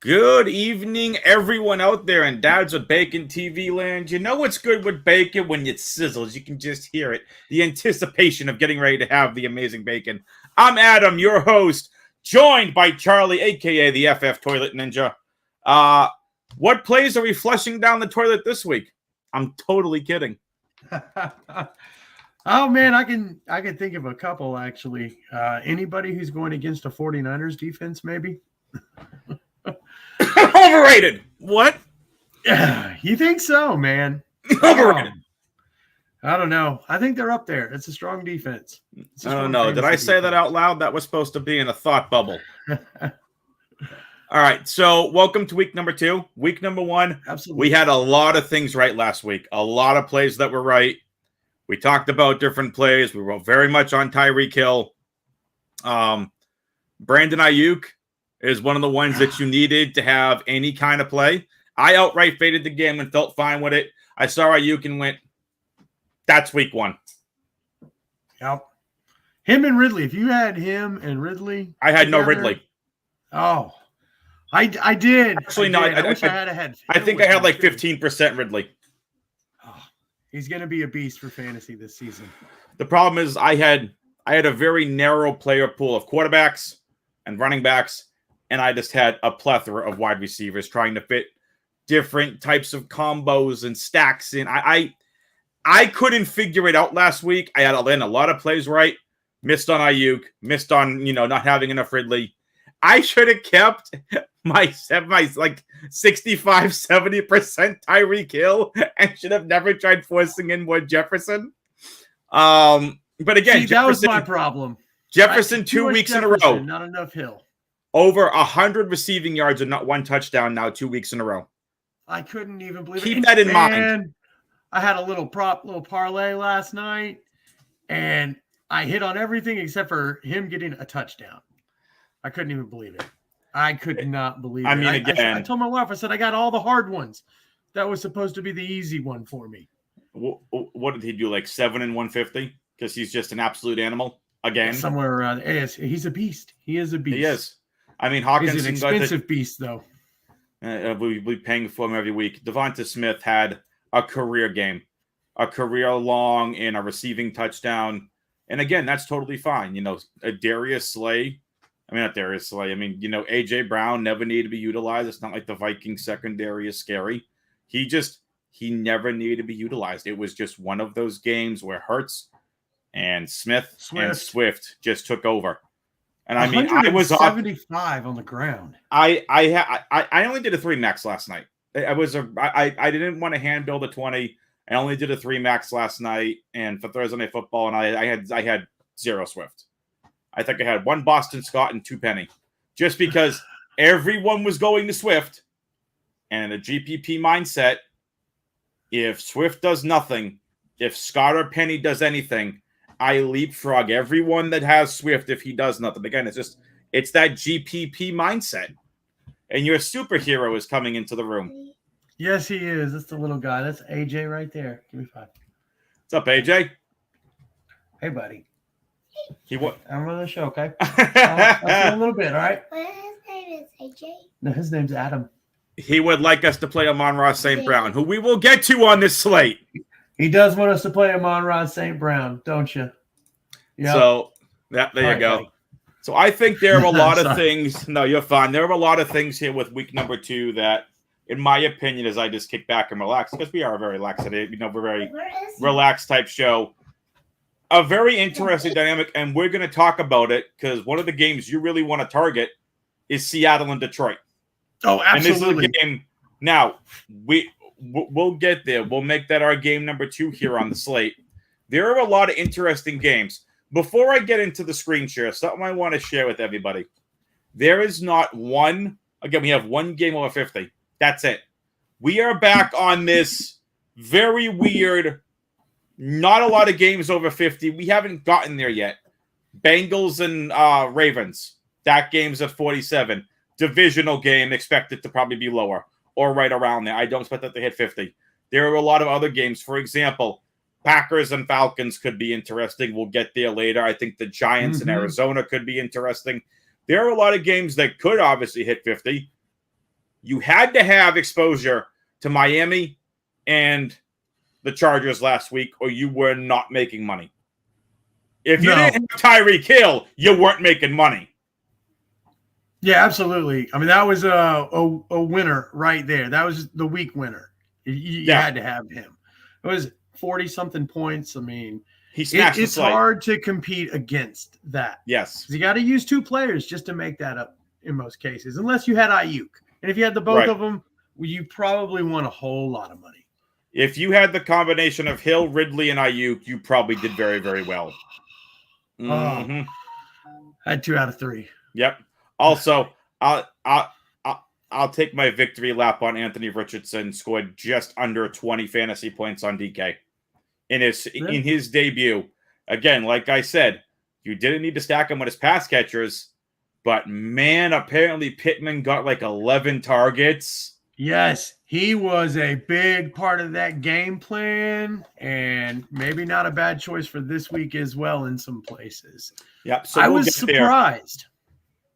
Good evening, everyone out there in Dads with Bacon TV land. You know what's good with bacon? When it sizzles, you can just hear it. The anticipation of getting ready to have the amazing bacon. I'm Adam, your host, joined by Charlie, a.k.a. the FF Toilet Ninja. What plays are we flushing down the toilet this week? I'm totally kidding. Oh, man, I can think of a couple, actually. Anybody who's going against a 49ers defense, maybe? Overrated. What? You think so, man? Overrated. I don't know. I think they're up there. It's a strong defense. I don't know. Did I say that out loud? That was supposed to be in a thought bubble. All right. So welcome to week number 2. Week number 1. Absolutely. We had a lot of things right last week. A lot of plays that were right. We talked about different plays. We were very much on Tyreek Hill. Brandon Ayuk is one of the ones that you needed to have any kind of play. I outright faded the game and felt fine with it. I saw Ayuk and went, that's week 1. Yep. Him and Ridley. If you had him and Ridley. I had no Ridley. Oh, I did. Actually, no. I wish I had. I think I had like 15% Ridley. Oh, he's going to be a beast for fantasy this season. The problem is I had a very narrow player pool of quarterbacks and running backs. And I just had a plethora of wide receivers trying to fit different types of combos and stacks in. I couldn't figure it out last week. I had a lot of plays right. Missed on Ayuk. Missed on, not having enough Ridley. I should have kept my 65-70% Tyreek Hill and should have never tried forcing in more Jefferson. But again, that was my problem. Jefferson 2 weeks in a row. Not enough Hill. Over 100 receiving yards and not one touchdown now 2 weeks in a row. I couldn't even believe it. Keep that in mind. I had a little parlay last night, and I hit on everything except for him getting a touchdown. I couldn't even believe it. I could not believe it. I mean, again. I told my wife, I said, I got all the hard ones. That was supposed to be the easy one for me. What did he do, like 7 and 150? Because he's just an absolute animal again. Somewhere around. He's a beast. He is a beast. He is. I mean, Hawkins is an expensive beast, though. We paying for him every week. Devonta Smith had a career game, a career long in a receiving touchdown. And again, that's totally fine. Darius Slay. I mean, not Darius Slay. I mean, A.J. Brown never needed to be utilized. It's not like the Vikings secondary is scary. He never needed to be utilized. It was just one of those games where Hurts and Swift just took over. And I mean, I was 75 on the ground. I only did a 3 max last night. I didn't want to handbill the 20. I only did a 3 max last night and for Thursday Night Football, and I had 0 Swift. I think I had 1 Boston Scott and 2 Penny, just because everyone was going to Swift, and in a GPP mindset, if Swift does nothing, if Scott or Penny does anything, I leapfrog everyone that has Swift if he does nothing. Again, it's that GPP mindset. And your superhero is coming into the room. Yes, he is. That's the little guy. That's AJ right there. Give me 5. What's up, AJ? Hey, buddy. I'm running the show, okay? I'll a little bit, all right? His name is AJ. No, his name's Adam. He would like us to play Amon-Ra St. Brown, who we will get to on this slate. He does want us to play Amon-Ra St. Brown, don't you? Yeah. So there you go. Buddy. So I think there are a lot of things. No, you're fine. There are a lot of things here with week number 2 that, in my opinion, as I just kick back and relax, because we are a very relaxed today. We're very relaxed type show. A very interesting dynamic, and we're going to talk about it because one of the games you really want to target is Seattle and Detroit. Oh, absolutely. And this is a game. Now, we'll get there. We'll make that our game number 2 here on the slate. There are a lot of interesting games. Before I get into the screen share, something I want to share with everybody. There is not one. Again, we have 1 game over 50. That's it. We are back on this very weird, not a lot of games over 50. We haven't gotten there yet. Bengals and Ravens. That game's at 47. Divisional game expected to probably be lower or right around there. I don't expect that to hit 50. There are a lot of other games. For example, Packers and Falcons could be interesting. We'll get there later. I think the Giants in Arizona could be interesting. There are a lot of games that could obviously hit 50. You had to have exposure to Miami and the Chargers last week, or you were not making money. If you didn't have Tyreek Hill, you weren't making money. Yeah, absolutely. I mean, that was a winner right there. That was the week winner. You had to have him. It was 40-something points. I mean, he smashed it's hard to compete against that. Yes. You got to use 2 players just to make that up in most cases, unless you had Ayuk. And if you had the both of them, you probably won a whole lot of money. If you had the combination of Hill, Ridley, and Ayuk, you probably did very, very well. I had 2 out of 3. Yep. Also, I'll take my victory lap on Anthony Richardson. Scored just under 20 fantasy points on DK in his debut. Again, like I said, you didn't need to stack him with his pass catchers, but man, apparently Pittman got like 11 targets. Yes, he was a big part of that game plan, and maybe not a bad choice for this week as well in some places. Yep. So I was surprised.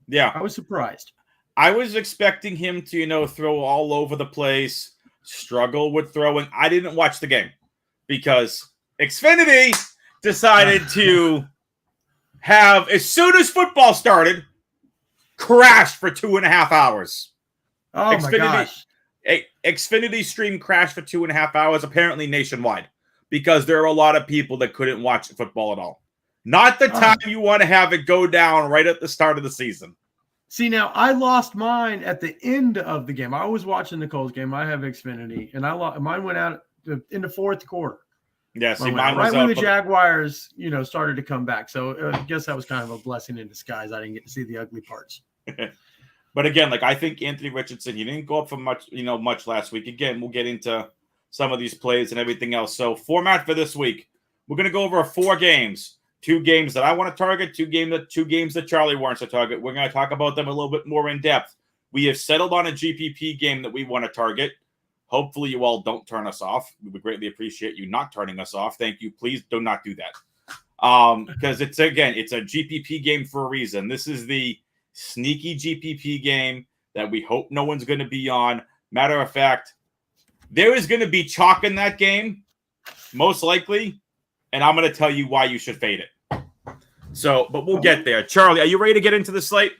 Yeah. I was surprised. I was expecting him to, throw all over the place, struggle with throwing. I didn't watch the game because Xfinity decided to have, as soon as football started, crash for 2.5 hours. Oh, my gosh. Xfinity stream crashed for 2.5 hours, apparently nationwide, because there are a lot of people that couldn't watch football at all. Not the time you want to have it go down right at the start of the season. See, now I lost mine at the end of the game. I was watching the Colts game. I have Xfinity, and mine went out in the 4th quarter. Yeah, see, mine was right when the Jaguars, started to come back. So I guess that was kind of a blessing in disguise. I didn't get to see the ugly parts. But again, I think Anthony Richardson, he didn't go up for much last week. Again, we'll get into some of these plays and everything else. So format for this week, we're going to go over 4 games. 2 games that I want to target, 2 games that Charlie wants to target. We're going to talk about them a little bit more in depth. We have settled on a GPP game that we want to target. Hopefully you all don't turn us off. We would greatly appreciate you not turning us off. Thank you. Please do not do that. Because it's a GPP game for a reason. This is the sneaky GPP game that we hope no one's going to be on. Matter of fact, there is going to be chalk in that game, most likely. And I'm going to tell you why you should fade it. So, but we'll get there. Charlie, are you ready to get into the slate?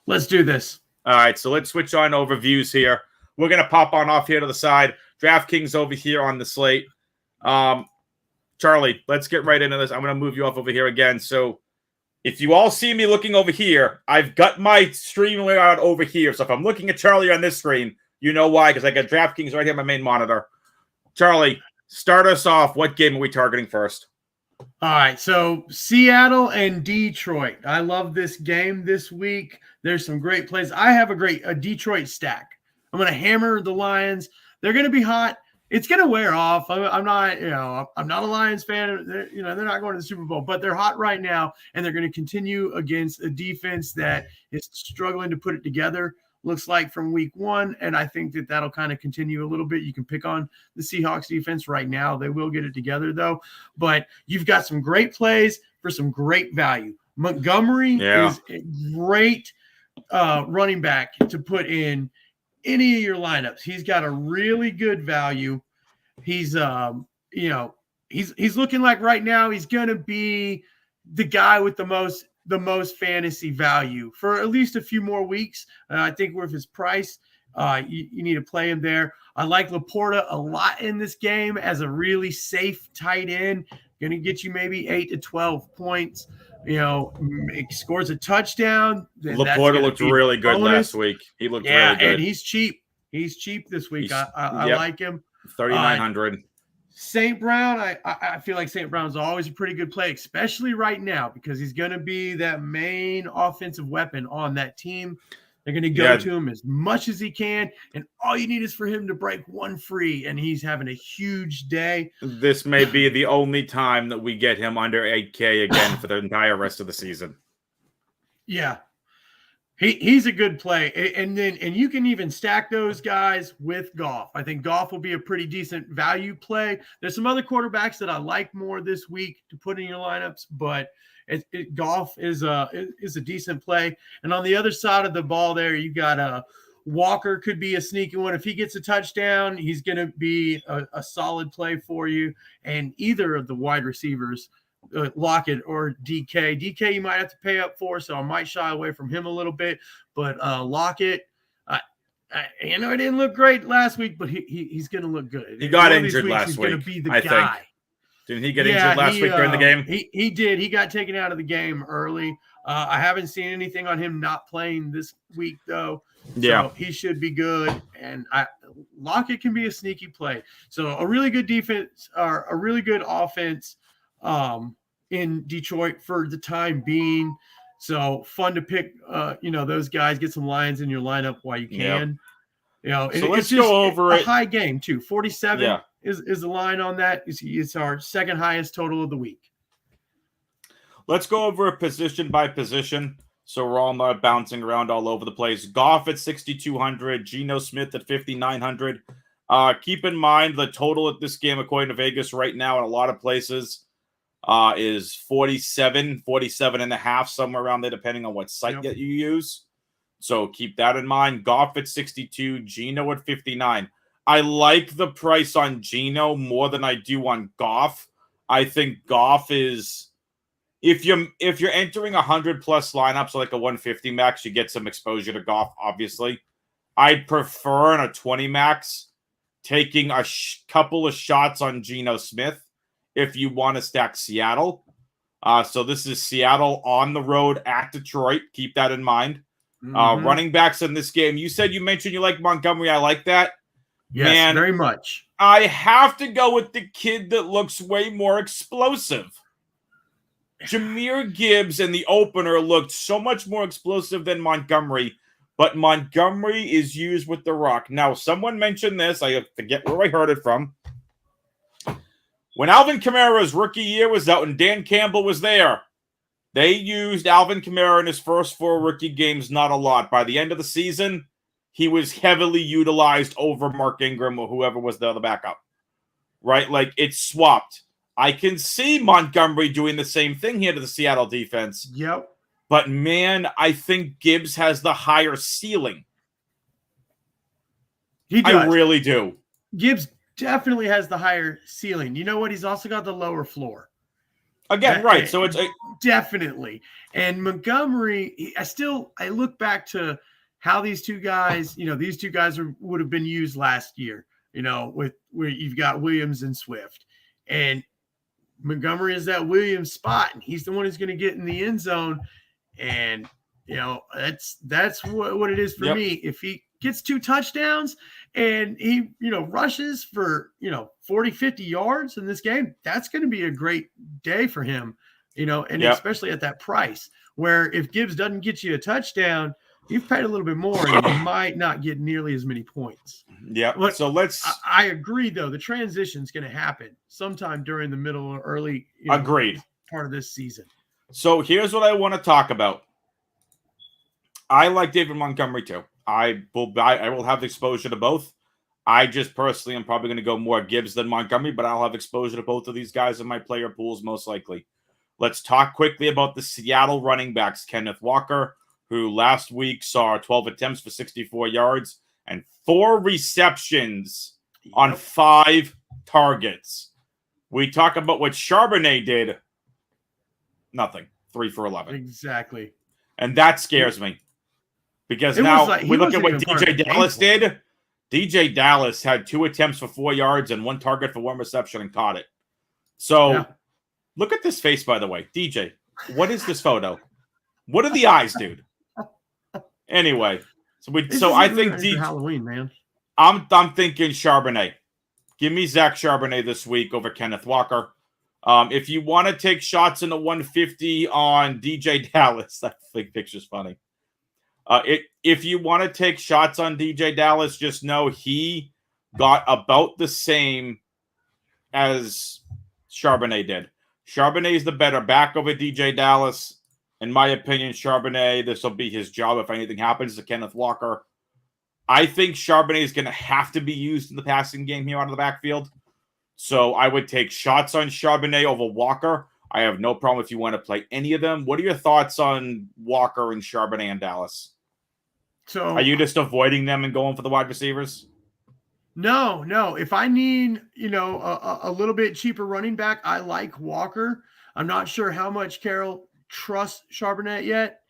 Let's do this. All right, so let's switch on over views here. We're going to pop on off here to the side. DraftKings over here on the slate. Charlie, let's get right into this. I'm going to move you off over here again. So if you all see me looking over here, I've got my stream layout over here. So if I'm looking at Charlie on this screen, you know why, because I got DraftKings right here on my main monitor. Charlie, start us off. What game are we targeting first? All right, so Seattle and Detroit. I love this game this week. There's some great plays. I have a Detroit stack. I'm going to hammer the Lions. They're going to be hot. It's going to wear off. I'm not a Lions fan. They're not going to the Super Bowl, but they're hot right now, and they're going to continue against a defense that is struggling to put it together. Looks like from week 1, and I think that'll kind of continue a little bit. You can pick on the Seahawks defense right now. They will get it together, though. But you've got some great plays for some great value. Montgomery is a great running back to put in any of your lineups. He's got a really good value. He's he's looking like right now he's going to be the guy with the most fantasy value for at least a few more weeks. I think with his price, you need to play him there. I like Laporta a lot in this game as a really safe tight end. Going to get you maybe 8 to 12 points. Scores a touchdown. Laporta looked really good last week. He looked really good. And he's cheap. He's cheap this week. I like him. 3,900. St. Brown, I feel like St. Brown's always a pretty good play, especially right now, because he's going to be that main offensive weapon on that team. They're going to go to him as much as he can, and all you need is for him to break one free, and he's having a huge day. This may be the only time that we get him under 8K again for the entire rest of the season. Yeah. He's a good play. And you can even stack those guys with Goff. I think Goff will be a pretty decent value play. There's some other quarterbacks that I like more this week to put in your lineups, but Goff is a decent play. And on the other side of the ball there, you got Walker could be a sneaky one. If he gets a touchdown, he's going to be a solid play for you. And either of the wide receivers, Lockett or DK. DK you might have to pay up for, so I might shy away from him a little bit. But Lockett, it didn't look great last week, but he's going to look good. He got injured last he's week. Going to be the I guy. think. Didn't he get injured last week during the game? He did. He got taken out of the game early. I haven't seen anything on him not playing this week, though. Yeah. So he should be good. And Lockett can be a sneaky play. So a really good defense or a really good offense in Detroit for the time being. So fun to pick, those guys, get some Lions in your lineup while you can. Yep. So let's go over it. A high game, too. 47 is the line on that. It's our second highest total of the week. Let's go over it position by position, so we're all not bouncing around all over the place. Goff at 6,200, Geno Smith at 5,900. Keep in mind the total at this game, according to Vegas right now in a lot of places, is 47 and a half, somewhere around there, depending on what site that you use. So keep that in mind. Goff at 62, Geno at 59. I like the price on Geno more than I do on Goff. I think Goff is... If you're entering 100 plus lineups like a 150 max, you get some exposure to Goff, obviously. I'd prefer in a 20 max taking a couple of shots on Geno Smith if you want to stack Seattle. So this is Seattle on the road at Detroit. Keep that in mind. Running backs in this game. You mentioned you like Montgomery. I like that. Yes, man, very much. I have to go with the kid that looks way more explosive. Jahmyr Gibbs in the opener looked so much more explosive than Montgomery, but Montgomery is used with the rock. Now, someone mentioned this. I forget where I heard it from. When Alvin Kamara's rookie year was out and Dan Campbell was there, they used Alvin Kamara in his first 4 rookie games not a lot. By the end of the season, he was heavily utilized over Mark Ingram or whoever was the other backup. Right? Like, it's swapped. I can see Montgomery doing the same thing here to the Seattle defense. Yep. But, man, I think Gibbs has the higher ceiling. He does. I really do. Gibbs definitely has the higher ceiling. You know what? He's also got the lower floor. Again, right. So it's definitely. And Montgomery, I look back to how these two guys would have been used last year, where you've got Williams and Swift. And Montgomery is that Williams spot, and he's the one who's going to get in the end zone. And, that's what it is for me. If he gets 2 touchdowns and he, rushes for, 40, 50 yards in this game, that's going to be a great day for him, especially at that price, where if Gibbs doesn't get you a touchdown, you've paid a little bit more and you might not get nearly as many points. Yeah. So I agree, though. The transition is going to happen sometime during the middle or early agreed part of this season. So here's what I want to talk about. I like David Montgomery too. I will have exposure to both. I just personally am probably going to go more Gibbs than Montgomery, but I'll have exposure to both of these guys in my player pools most likely. Let's talk quickly about the Seattle running backs. Kenneth Walker, who last week saw 12 attempts for 64 yards and 4 receptions on 5 targets. We talk about what Charbonnet did. Nothing. 3 for 11. Exactly. And that scares me. Because now we look at what DJ Dallas did. DJ Dallas had 2 attempts for 4 yards and 1 target for 1 reception and caught it. So look at this face, by the way. DJ, what is this photo? What are the eyes, dude? Anyway, so I think Halloween, man. I'm thinking Charbonnet. Give me Zach Charbonnet this week over Kenneth Walker. If you want to take shots in the 150 on DJ Dallas, that picture's funny. If you want to take shots on DJ Dallas, just know he got about the same as Charbonnet did. Charbonnet is the better back over DJ Dallas. In my opinion, Charbonnet, this will be his job if anything happens to Kenneth Walker. I think Charbonnet is going to have to be used in the passing game here out of the backfield. So I would take shots on Charbonnet over Walker. I have no problem if you want to play any of them. What are your thoughts on Walker and Charbonnet and Dallas? So are you just avoiding them and going for the wide receivers? No. If I need, a little bit cheaper running back, I like Walker. I'm not sure how much Carroll trusts Charbonnet yet.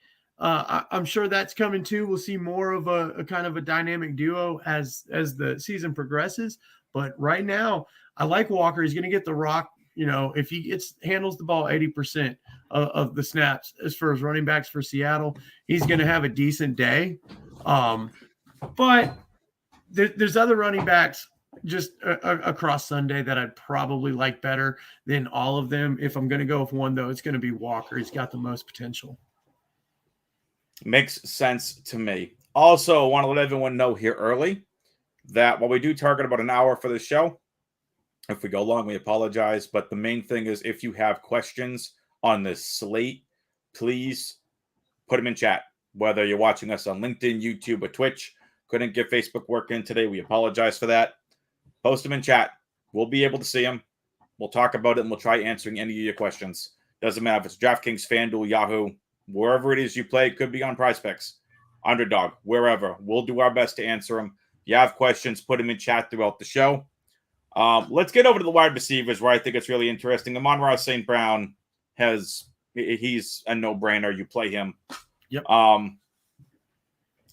I'm sure that's coming too. We'll see more of a kind of a dynamic duo as the season progresses. But right now, I like Walker. He's going to get the rock. If he handles the ball 80% of the snaps as far as running backs for Seattle, he's going to have a decent day. But there's other running backs just across Sunday that I'd probably like better than all of them. If I'm going to go with one, though, it's going to be Walker. He's got the most potential. Makes sense to me. Also, I want to let everyone know here early that while we do target about an hour for the show, if we go long, we apologize. But the main thing is if you have questions on this slate, please put them in chat. Whether you're watching us on LinkedIn, YouTube, or Twitch. Couldn't get Facebook working today. We apologize for that. Post them in chat. We'll be able to see them. We'll talk about it, and we'll try answering any of your questions. Doesn't matter if it's DraftKings, FanDuel, Yahoo, wherever it is you play. It could be on Prize Picks, Underdog, wherever. We'll do our best to answer them. If you have questions, put them in chat throughout the show. Let's get over to the wide receivers where I think it's really interesting. Amon-Ra St. Brown he's a no-brainer. You play him. Yep.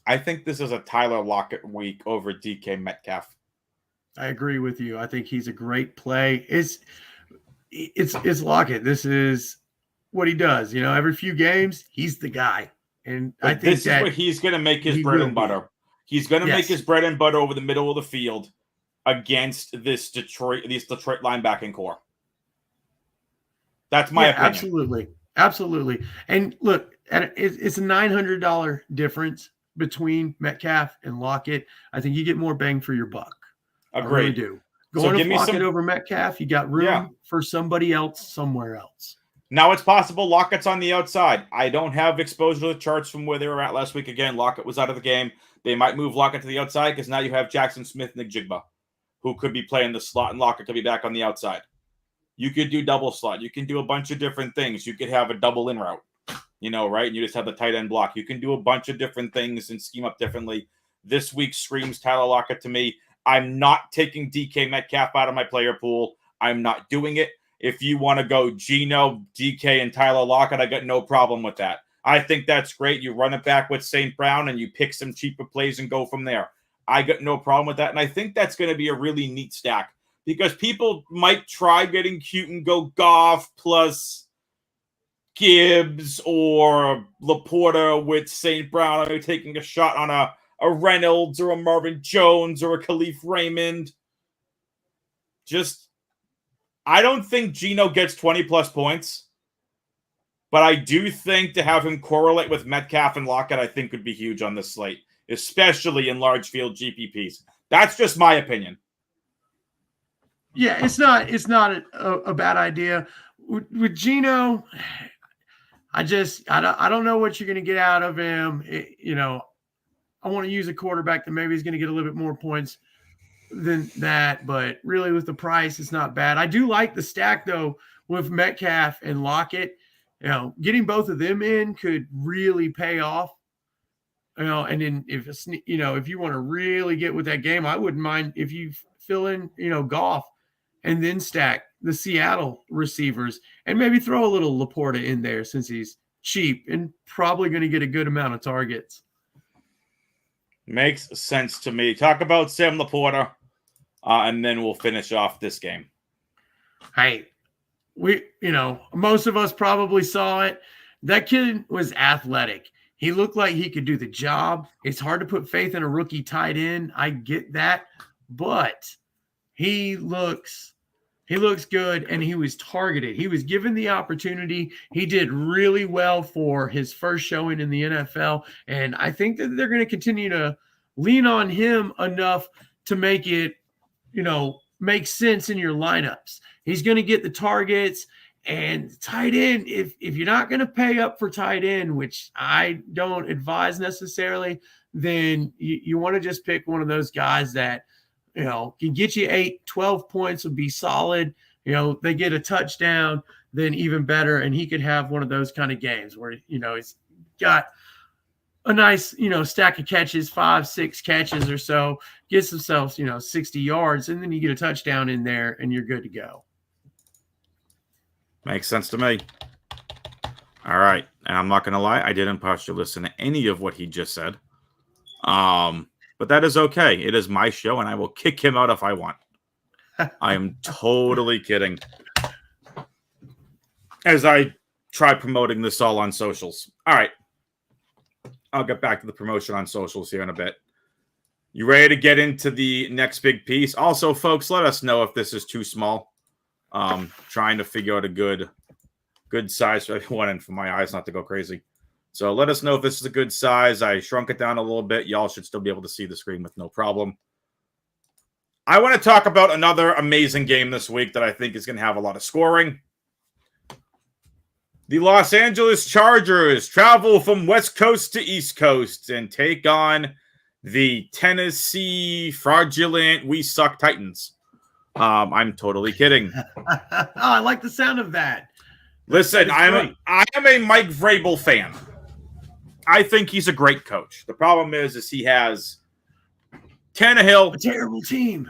I think this is a Tyler Lockett week over DK Metcalf. I agree with you. I think he's a great play. It's Lockett. This is what he does. Every few games, he's the guy. And I think this is where he's going to make his bread and butter. He's going to make his bread and butter over the middle of the field against this Detroit linebacking core. That's my opinion. Absolutely. And look, it's a $900 difference between Metcalf and Lockett. I think you get more bang for your buck. Agreed. I really do. Going to Lockett over Metcalf, you got room for somebody else somewhere else. Now it's possible Lockett's on the outside. I don't have exposure to the charts from where they were at last week. Again, Lockett was out of the game. They might move Lockett to the outside because now you have Jackson Smith and Njigba, who could be playing the slot, and Lockett could be back on the outside. You could do double slot. You can do a bunch of different things. You could have a double in route, right? And you just have the tight end block. You can do a bunch of different things and scheme up differently. This week screams Tyler Lockett to me. I'm not taking DK Metcalf out of my player pool. I'm not doing it. If you want to go Geno, DK, and Tyler Lockett, I got no problem with that. I think that's great. You run it back with St. Brown and you pick some cheaper plays and go from there. I got no problem with that. And I think that's going to be a really neat stack because people might try getting cute and go Goff plus Gibbs or Laporta with St. Brown. Are taking a shot on a Reynolds or a Marvin Jones or a Khalif Raymond. I don't think Geno gets 20-plus points, but I do think to have him correlate with Metcalf and Lockett, I think would be huge on this slate, especially in large field GPPs. That's just my opinion. Yeah, it's not a bad idea. With Geno, I don't know what you're going to get out of him. I want to use a quarterback that maybe is going to get a little bit more points than that, but really with the price, it's not bad. I do like the stack though with Metcalf and Lockett. Getting both of them in could really pay off. And then if you want to really get with that game, I wouldn't mind if you fill in, Goff and then stack the Seattle receivers and maybe throw a little Laporta in there since he's cheap and probably going to get a good amount of targets. Makes sense to me. Talk about Sam Laporta, and then we'll finish off this game. Hey, most of us probably saw it. That kid was athletic. He looked like he could do the job. It's hard to put faith in a rookie tight end. I get that, but he looks good, and he was targeted. He was given the opportunity. He did really well for his first showing in the NFL, and I think that they're going to continue to lean on him enough to make it, make sense in your lineups. He's going to get the targets, and tight end, if you're not going to pay up for tight end, which I don't advise necessarily, then you want to just pick one of those guys that can get you 8, 12 points, would be solid. They get a touchdown, then even better. And he could have one of those kind of games where, he's got a nice, stack of catches, 5-6 catches or so, gets themselves, 60 yards, and then you get a touchdown in there and you're good to go. Makes sense to me. All right. And I'm not going to lie, I didn't partially listen to any of what he just said. But that is okay. It is my show, and I will kick him out if I want. I am totally kidding. As I try promoting this all on socials. All right. I'll get back to the promotion on socials here in a bit. You ready to get into the next big piece? Also, folks, let us know if this is too small. Trying to figure out a good size for everyone and for my eyes not to go crazy. So let us know if this is a good size. I shrunk it down a little bit. Y'all should still be able to see the screen with no problem. I want to talk about another amazing game this week that I think is going to have a lot of scoring. The Los Angeles Chargers travel from West Coast to East Coast and take on the Tennessee fraudulent We Suck Titans. I'm totally kidding. I like the sound of that. Listen, I am a Mike Vrabel fan. I think he's a great coach. The problem is he has Tannehill. A terrible team.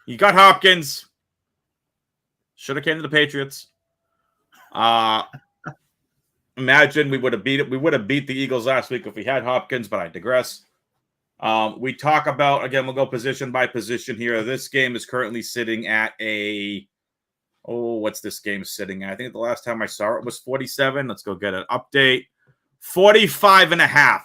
You got Hopkins. Should have came to the Patriots. Imagine we would have beat the Eagles last week if we had Hopkins, but I digress. We talk about, again, we'll go position by position here. This game is currently sitting at what's this game sitting at? I think the last time I saw it was 47. Let's go get an update. 45.5.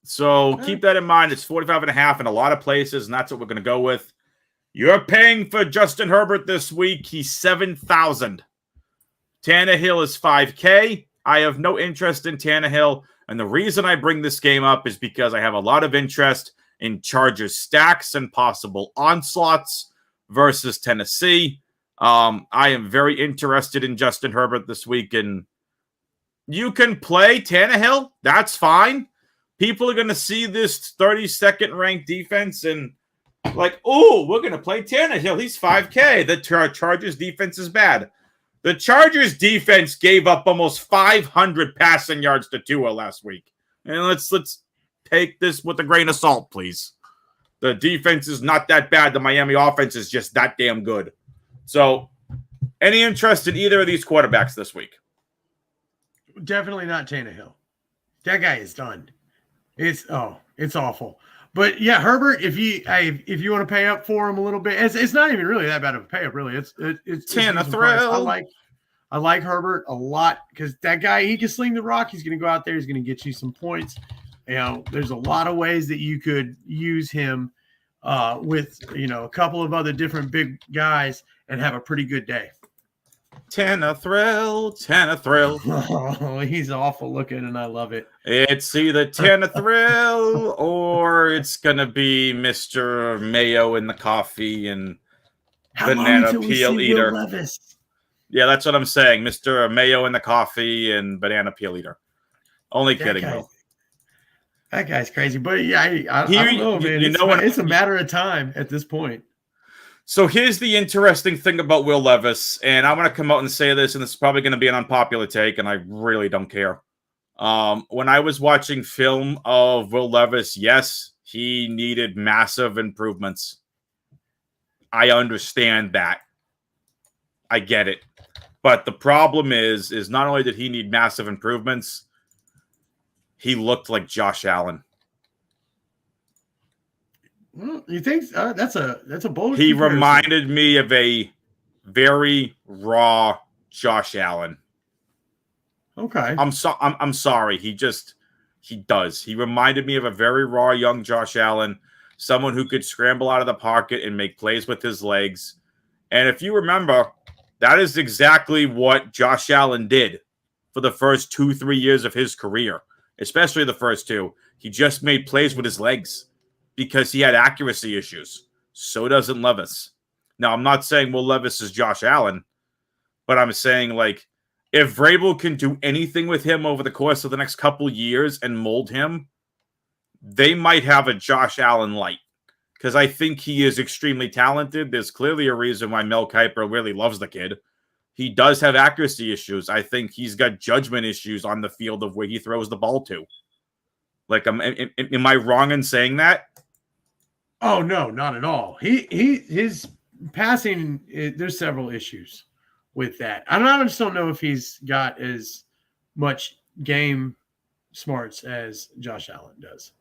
So keep that in mind. It's 45.5 in a lot of places, and that's what we're going to go with. You're paying for Justin Herbert this week. He's $7,000. Tannehill is $5K. I have no interest in Tannehill, and the reason I bring this game up is because I have a lot of interest in Chargers stacks and possible onslaughts versus Tennessee. I am very interested in Justin Herbert this week, and you can play Tannehill. That's fine. People are going to see this 32nd ranked defense and like, oh, we're going to play Tannehill. He's $5K. The Chargers defense is bad. The Chargers defense gave up almost 500 passing yards to Tua last week. And let's take this with a grain of salt, please. The defense is not that bad. The Miami offense is just that damn good. So, any interest in either of these quarterbacks this week? Definitely not Tannehill. That guy is done. It's awful. But yeah, Herbert, if you want to pay up for him a little bit, it's not even really that bad of a pay up. Really, it's thrill. I like Herbert a lot because that guy, he can sling the rock. He's going to go out there. He's going to get you some points. There's a lot of ways that you could use him with a couple of other different big guys and have a pretty good day. Thrill. Oh, he's awful looking, and I love it. It's either Thrill or it's going to be Mr. Mayo in the coffee and banana peel eater. Yeah, that's what I'm saying. Mr. Mayo in the coffee and banana peel eater. Only kidding, though. That guy's crazy. But yeah, I don't know, man. It's a matter of time at this point. So here's the interesting thing about Will Levis, and I'm going to come out and say this, and this is probably going to be an unpopular take, and I really don't care. When I was watching film of Will Levis, yes, he needed massive improvements. I understand that. I get it. But the problem is not only did he need massive improvements, he looked like Josh Allen. Well, you think that's a bold? He reminded me of a very raw Josh Allen. Okay. I'm sorry. He does. He reminded me of a very raw young Josh Allen, someone who could scramble out of the pocket and make plays with his legs. And if you remember, that is exactly what Josh Allen did for the first 2-3 years of his career, especially the first two. He just made plays with his legs because he had accuracy issues. So doesn't Levis. Now, I'm not saying Will Levis is Josh Allen, but I'm saying, like, if Vrabel can do anything with him over the course of the next couple years and mold him, they might have a Josh Allen light. Because I think he is extremely talented. There's clearly a reason why Mel Kiper really loves the kid. he does have accuracy issues. I think he's got judgment issues on the field of where he throws the ball to. Like, am I wrong in saying that? Oh no, not at all. His passing. There's several issues with that. I just don't know if he's got as much game smarts as Josh Allen does.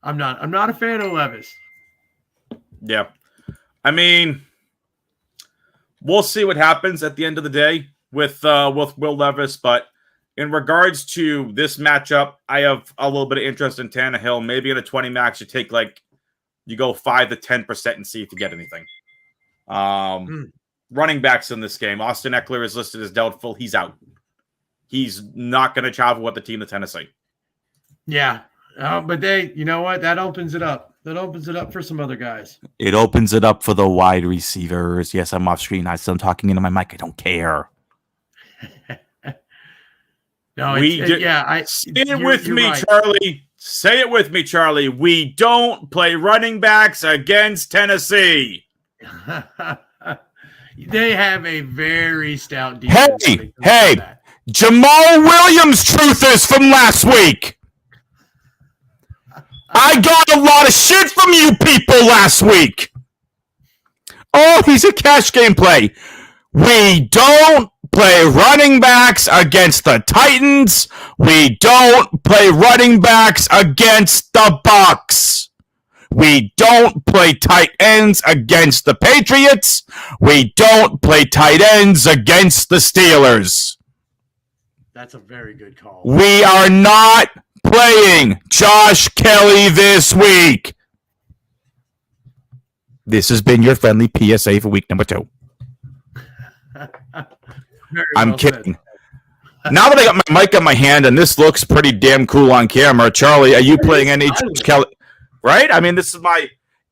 I'm not a fan of Levis. Yeah. I mean, we'll see what happens at the end of the day with Will Levis, but in regards to this matchup, I have a little bit of interest in Tannehill. Maybe in a 20 max, you go 5 to 10% and see if you get anything. Running backs in this game. Austin Eckler is listed as doubtful. He's out. He's not going to travel with the team to Tennessee. Yeah. But you know what? That opens it up. That opens it up for some other guys. It opens it up for the wide receivers. Yes, I'm off screen. I'm talking into my mic. I don't care. No, say it with me, right. Charlie. Say it with me, Charlie. We don't play running backs against Tennessee. They have a very stout defense. Hey, Jamal Williams' truthers from last week. I got a lot of shit from you people last week. Oh, he's a cash game play. We don't play running backs against the Titans. We don't play running backs against the Bucks. We don't play tight ends against the Patriots. We don't play tight ends against the Steelers. That's a very good call. We are not playing Josh Kelly this week. This has been your friendly PSA for week number 2. I'm kidding. Now that I got my mic in my hand and this looks pretty damn cool on camera, Charlie, are you playing any Josh Kelly? Right? I mean, this is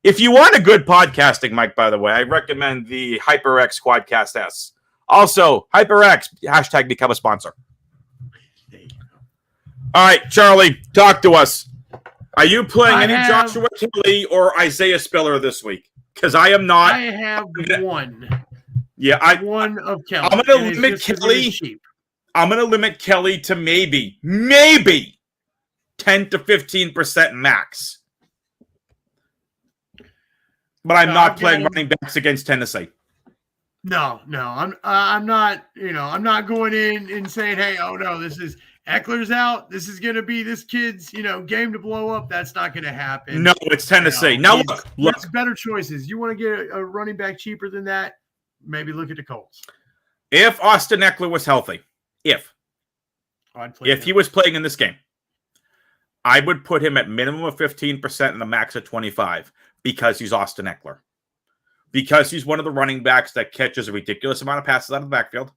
if you want a good podcasting mic, by the way, I recommend the HyperX Quadcast S. Also, HyperX, hashtag become a sponsor. All right, Charlie, talk to us. Are you playing Joshua Kelly or Isaiah Spiller this week? Because I am not. I have one. Yeah, one of Kelly. I'm going to limit Kelly. I'm going to limit Kelly to maybe 10 to 15% max. But I'm not playing running backs against Tennessee. No, I'm not. I'm not going in and saying, "Hey, oh no, this is Eckler's out. This is going to be this kid's, game to blow up." That's not going to happen. No, it's Tennessee. Now look, there's better choices. You want to get a running back cheaper than that? Maybe look at the Colts. If Austin Eckler was healthy, if he was playing in this game, I would put him at minimum of 15% and the max at 25% because he's Austin Eckler. Because he's one of the running backs that catches a ridiculous amount of passes out of the backfield.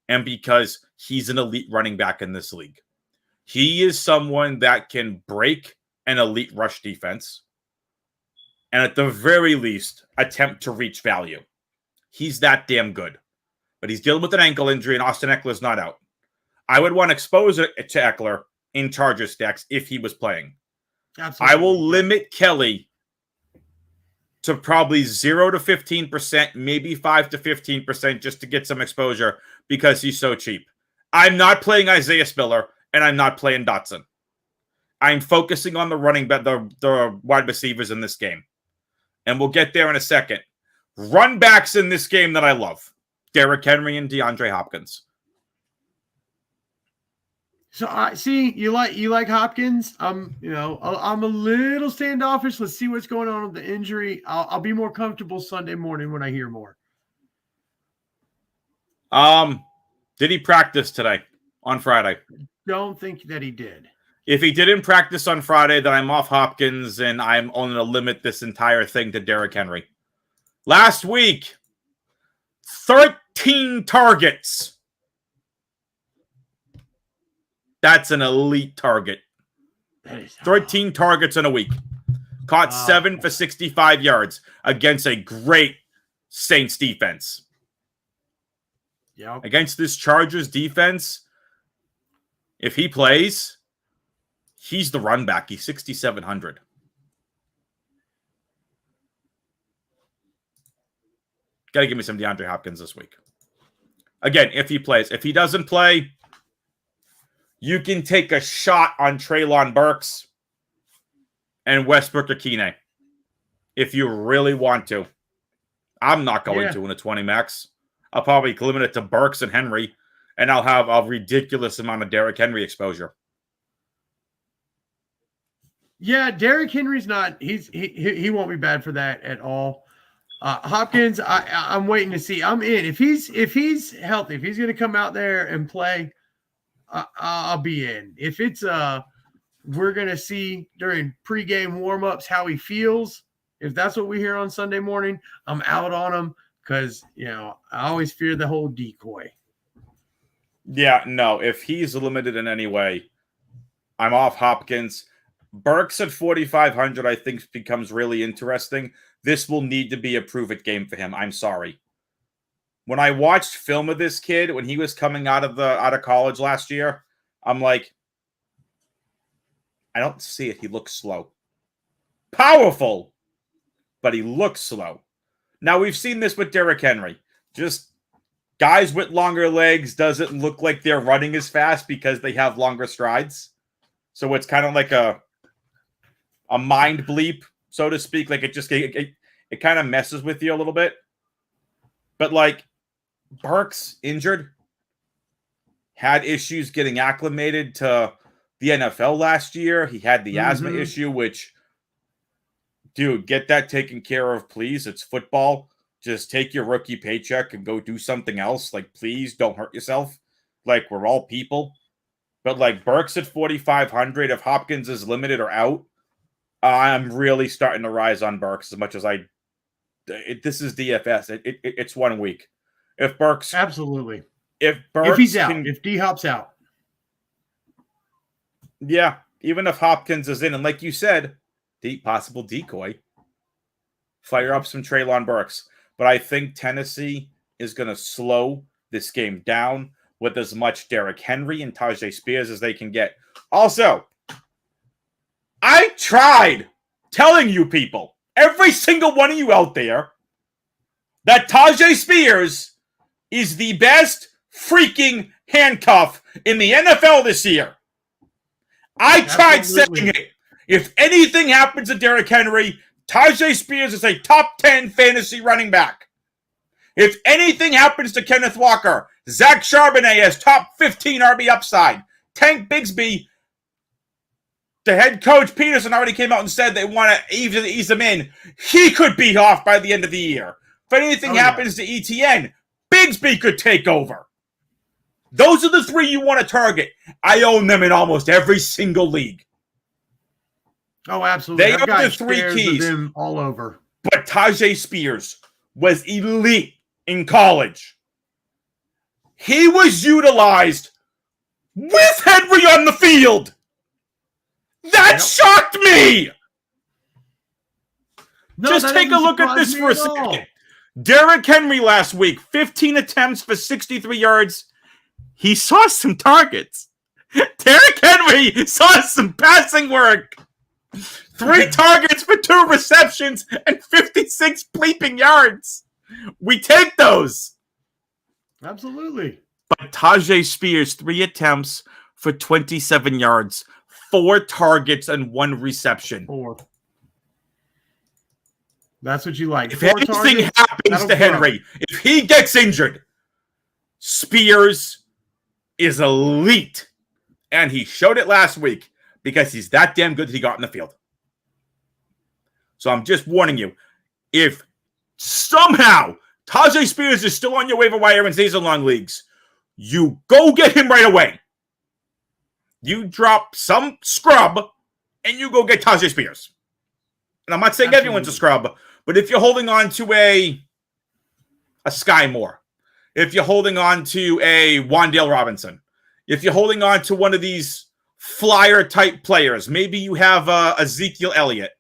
And because he's an elite running back in this league. He is someone that can break an elite rush defense and at the very least attempt to reach value. He's that damn good. But he's dealing with an ankle injury and Austin Eckler's not out. I would want to expose it to Eckler in Charger stacks if he was playing. Absolutely. I will limit Kelly to probably 0 to 15%, maybe 5 to 15% just to get some exposure because he's so cheap. I'm not playing Isaiah Spiller and I'm not playing Dotson. I'm focusing on the running back, the wide receivers in this game. And we'll get there in a second. Run backs in this game that I love. Derrick Henry and DeAndre Hopkins. So see, you like Hopkins. I'm a little standoffish. Let's see what's going on with the injury. I'll be more comfortable Sunday morning when I hear more. Did he practice today on Friday? Don't think that he did. If he didn't practice on Friday, then I'm off Hopkins and I'm only going to limit this entire thing to Derrick Henry. Last week, 13 targets. That's an elite target. 13 targets in a week. Caught 7 for 65 yards against a great Saints defense. Yep. Against this Chargers defense, if he plays, he's the run back. He's 6,700. Got to give me some DeAndre Hopkins this week. Again, if he plays. If he doesn't play, you can take a shot on Treylon Burks and Westbrook Akine if you really want to. I'm not going to in a 20 max. I'll probably limit it to Burks and Henry, and I'll have a ridiculous amount of Derrick Henry exposure. Yeah, Derrick Henry's not. He won't be bad for that at all. Hopkins, I'm waiting to see. I'm in. If he's healthy, if he's going to come out there and play, I'll be in. If it's we're going to see during pregame warmups how he feels. If that's what we hear on Sunday morning, I'm out on him because I always fear the whole decoy. Yeah, no. If he's limited in any way, I'm off Hopkins. Burks at 4,500, I think, becomes really interesting. This will need to be a prove-it game for him. I'm sorry. When I watched film of this kid when he was coming out of college last year, I'm like, I don't see it. He looks slow. Powerful, but he looks slow. Now, we've seen this with Derrick Henry. Just guys with longer legs doesn't look like they're running as fast because they have longer strides. So it's kind of like a mind bleep, so to speak. Like it kind of messes with you a little bit. But like Burks injured, had issues getting acclimated to the NFL last year. He had the asthma issue, which, dude, get that taken care of, please. It's football. Just take your rookie paycheck and go do something else. Like, please don't hurt yourself. Like, we're all people. But like Burks at 4,500, if Hopkins is limited or out, I'm really starting to rise on Burks as much as this is DFS. It's 1 week. If Burks absolutely, if he's out, if D Hop's out, yeah, even if Hopkins is in, and like you said, possible decoy, fire up some Treylon Burks. But I think Tennessee is going to slow this game down with as much Derrick Henry and Tajay Spears as they can get. Also, I tried telling you people, every single one of you out there, that Tajay Spears is the best freaking handcuff in the NFL this year. I tried saying it. If anything happens to Derrick Henry, Tajay Spears is a top 10 fantasy running back. If anything happens to Kenneth Walker, Zach Charbonnet has top 15 RB upside. Tank Bigsby, the head coach Peterson already came out and said they want to ease him in. He could be off by the end of the year. If anything happens to ETN, Bigsby could take over. Those are the three you want to target. I own them in almost every single league. Oh, absolutely. They are the three keys. Them all over. But Tajay Spears was elite in college. He was utilized with Henry on the field. That shocked me. No, just take a look at this for a second. Derrick Henry last week, 15 attempts for 63 yards. He saw some targets. Derrick Henry saw some passing work. 3 targets for 2 receptions and 56 bleeping yards. We take those. Absolutely. But Tajay Spears, 3 attempts for 27 yards, 4 targets and 1 reception. 4. That's what you like. If anything happens to Henry, if he gets injured, Spears is elite. And he showed it last week because he's that damn good that he got in the field. So I'm just warning you, if somehow Tajay Spears is still on your waiver wire in season-long leagues, you go get him right away. You drop some scrub and you go get Tajay Spears. And I'm not saying everyone's a scrub, but if you're holding on to a Sky Moore, if you're holding on to a Wan'Dale Robinson, if you're holding on to one of these flyer-type players, maybe you have Ezekiel Elliott.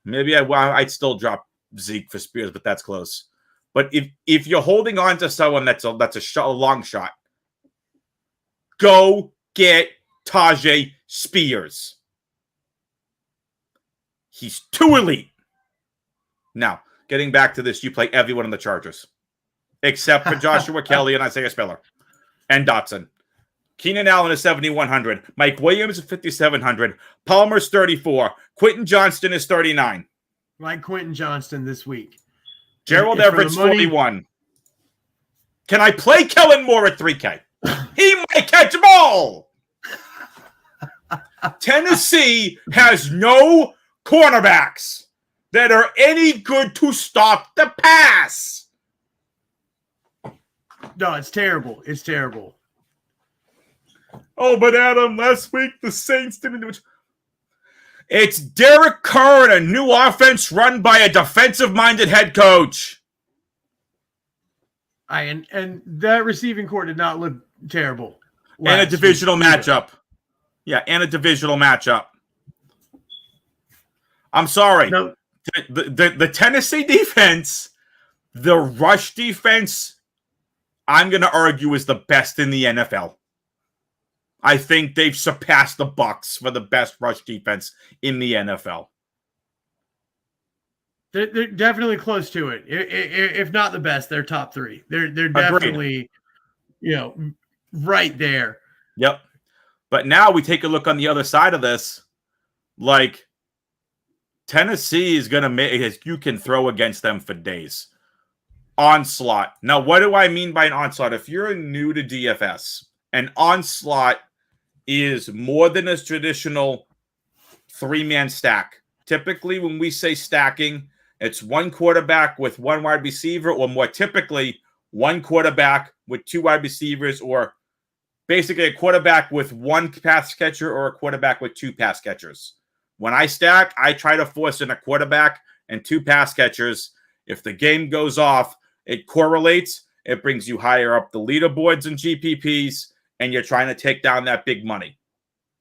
Maybe I'd still drop Zeke for Spears, but that's close. But if you're holding on to someone that's a long shot, go get Tajay Spears. He's too elite. Now, getting back to this, you play everyone on the Chargers. except for Joshua Kelly and Isaiah Spiller and Dotson. Keenan Allen is 7,100. Mike Williams is 5,700. Palmer's 34. Quentin Johnston is 39. Like Quentin Johnston this week. Gerald Everett's 41. Can I play Kellen Moore at 3K? He might catch a ball. Tennessee has no cornerbacks that are any good to stop the pass. No, it's terrible. It's terrible. Oh, but Adam, last week the Saints didn't do it. It's Derek Carr and a new offense run by a defensive-minded head coach. And that receiving core did not look terrible. And a divisional matchup. Yeah, and a divisional matchup. I'm sorry. No. The Tennessee defense, the rush defense, I'm going to argue is the best in the NFL. I think they've surpassed the Bucs for the best rush defense in the NFL. They're definitely close to it. If not the best, they're top three. They're definitely, right there. Yep. But now we take a look on the other side of this. Like, Tennessee is going to make, you can throw against them for days. Onslaught. Now, what do I mean by an onslaught? If you're new to DFS, an onslaught is more than a traditional three-man stack. Typically, when we say stacking, it's one quarterback with one wide receiver, or more typically, one quarterback with two wide receivers, or basically a quarterback with one pass catcher or a quarterback with two pass catchers. When I stack, I try to force in a quarterback and two pass catchers. If the game goes off, it correlates. It brings you higher up the leaderboards and GPPs, and you're trying to take down that big money.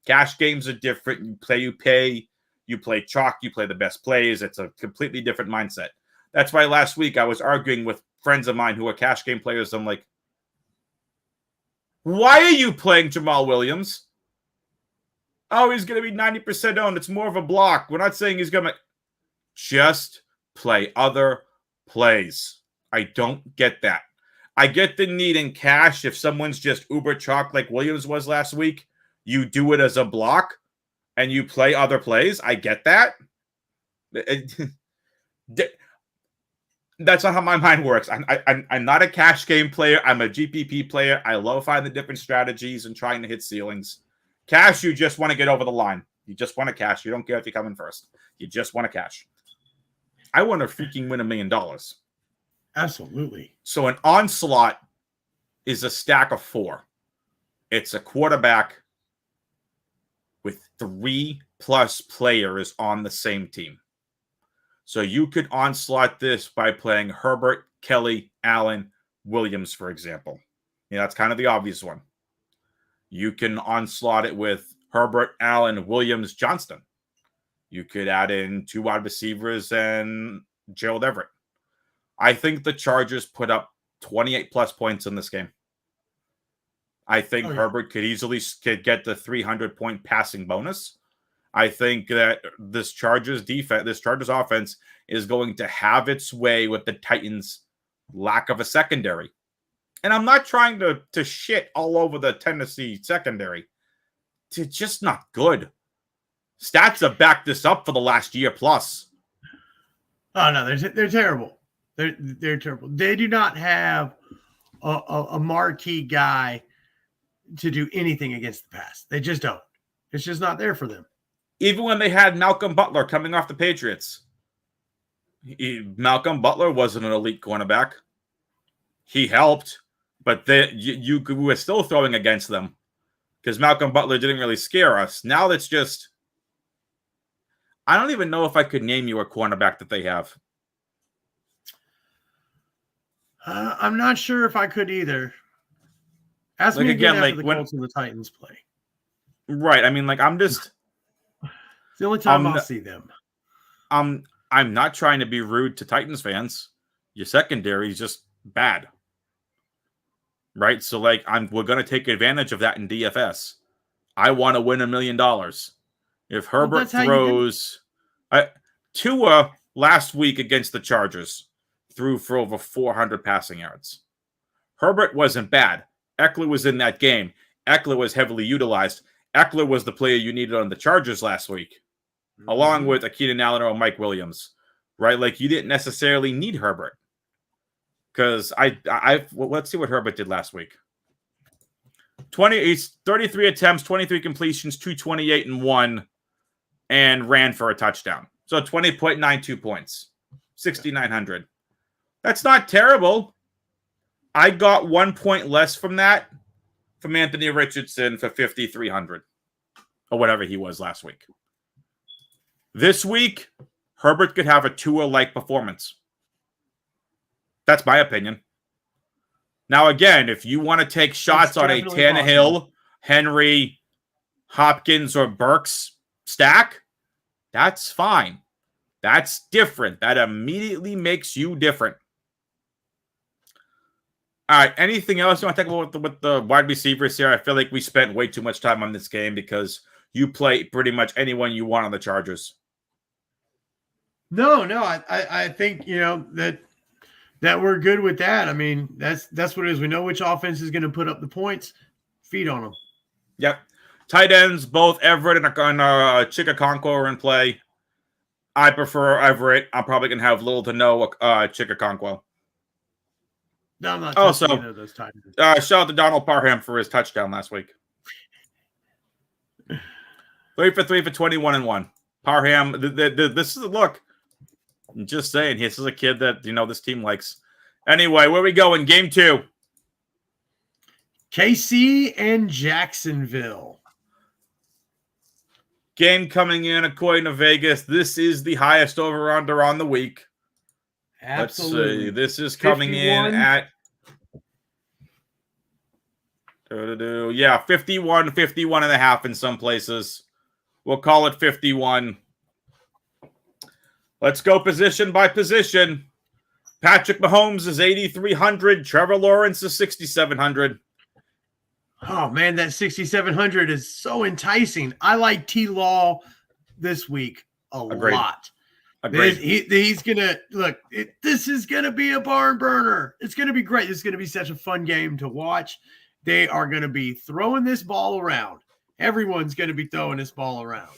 Cash games are different. You pay, you play chalk, you play the best plays. It's a completely different mindset. That's why last week I was arguing with friends of mine who are cash game players. I'm like, why are you playing Jamal Williams? Oh, he's going to be 90% owned. It's more of a block. We're not saying he's going to just play other plays. I don't get that. I get the need in cash if someone's just uber chalk like Williams was last week. You do it as a block and you play other plays. I get that. That's not how my mind works. I'm not a cash game player. I'm a GPP player. I love finding the different strategies and trying to hit ceilings. Cash, you just want to get over the line. You just want to cash. You don't care if you come in first. You just want to cash. I want to freaking win $1 million. Absolutely. So an onslaught is a stack of 4. It's a quarterback with 3+ players on the same team. So you could onslaught this by playing Herbert, Kelly, Allen, Williams, for example. That's kind of the obvious one. You can onslaught it with Herbert, Allen, Williams, Johnston. You could add in 2 wide receivers and Gerald Everett. I think the Chargers put up 28+ points in this game. I think Herbert could easily get the 300-point passing bonus. I think that this Chargers defense, this Chargers offense is going to have its way with the Titans' lack of a secondary. And I'm not trying to shit all over the Tennessee secondary. It's just not good. Stats have backed this up for the last year plus. Oh, no, they're terrible. They're terrible. They do not have a marquee guy to do anything against the pass. They just don't. It's just not there for them. Even when they had Malcolm Butler coming off the Patriots, Malcolm Butler wasn't an elite cornerback. He helped, but you were still throwing against them because Malcolm Butler didn't really scare us. Now that's just, I don't even know if I could name you a cornerback that they have. I'm not sure if I could either. Ask like me again, after like the when Colts and the Titans play. Right. I mean, like I'm just. It's the only time I'll see them. I'm not trying to be rude to Titans fans. Your secondary is just bad. Right? So like we're gonna take advantage of that in DFS. I want to win $1 million. If Herbert throws Tua last week against the Chargers threw for over 400 passing yards. Herbert wasn't bad. Eckler was in that game. Eckler was heavily utilized. Eckler was the player you needed on the Chargers last week, along with Keenan Allen or Mike Williams, right? Like, you didn't necessarily need Herbert. Because let's see what Herbert did last week. 33 attempts, 23 completions, 228 and 1, and ran for a touchdown. So 20.92 points, 6,900. That's not terrible. I got 1 point less from that from Anthony Richardson for 5,300 or whatever he was last week. This week, Herbert could have a Tua-like performance. That's my opinion. Now, again, if you want to take shots on a Tannehill, Henry, Hopkins, or Burks stack, that's fine. That's different. That immediately makes you different. All right. Anything else you want to talk about with the wide receivers here? I feel like we spent way too much time on this game because you play pretty much anyone you want on the Chargers. No. I think, that we're good with that. I mean, that's what it is. We know which offense is going to put up the points. Feed on them. Yep. Tight ends, both Everett and Chikakonko are in play. I prefer Everett. I'm probably going to have little to no Chikakonko. No, I'm not. Also, either of those tight ends. shout out to Donald Parham for his touchdown last week. 3 for 3 for 21 and 1. Parham, this is a look. I'm just saying, this is a kid that, this team likes. Anyway, where we going? Game 2. KC and Jacksonville. Game coming in according to Vegas. This is the highest over-under on the week. Absolutely. Let's see. This is coming 51. in at 51 and a half in some places. We'll call it 51. Let's go position by position. Patrick Mahomes is 8,300. Trevor Lawrence is 6,700. Oh, man, that 6,700 is so enticing. I like T-Law this week a lot. Agreed. He's going to – look, this is going to be a barn burner. It's going to be great. This is going to be such a fun game to watch. They are going to be throwing this ball around. Everyone's going to be throwing this ball around.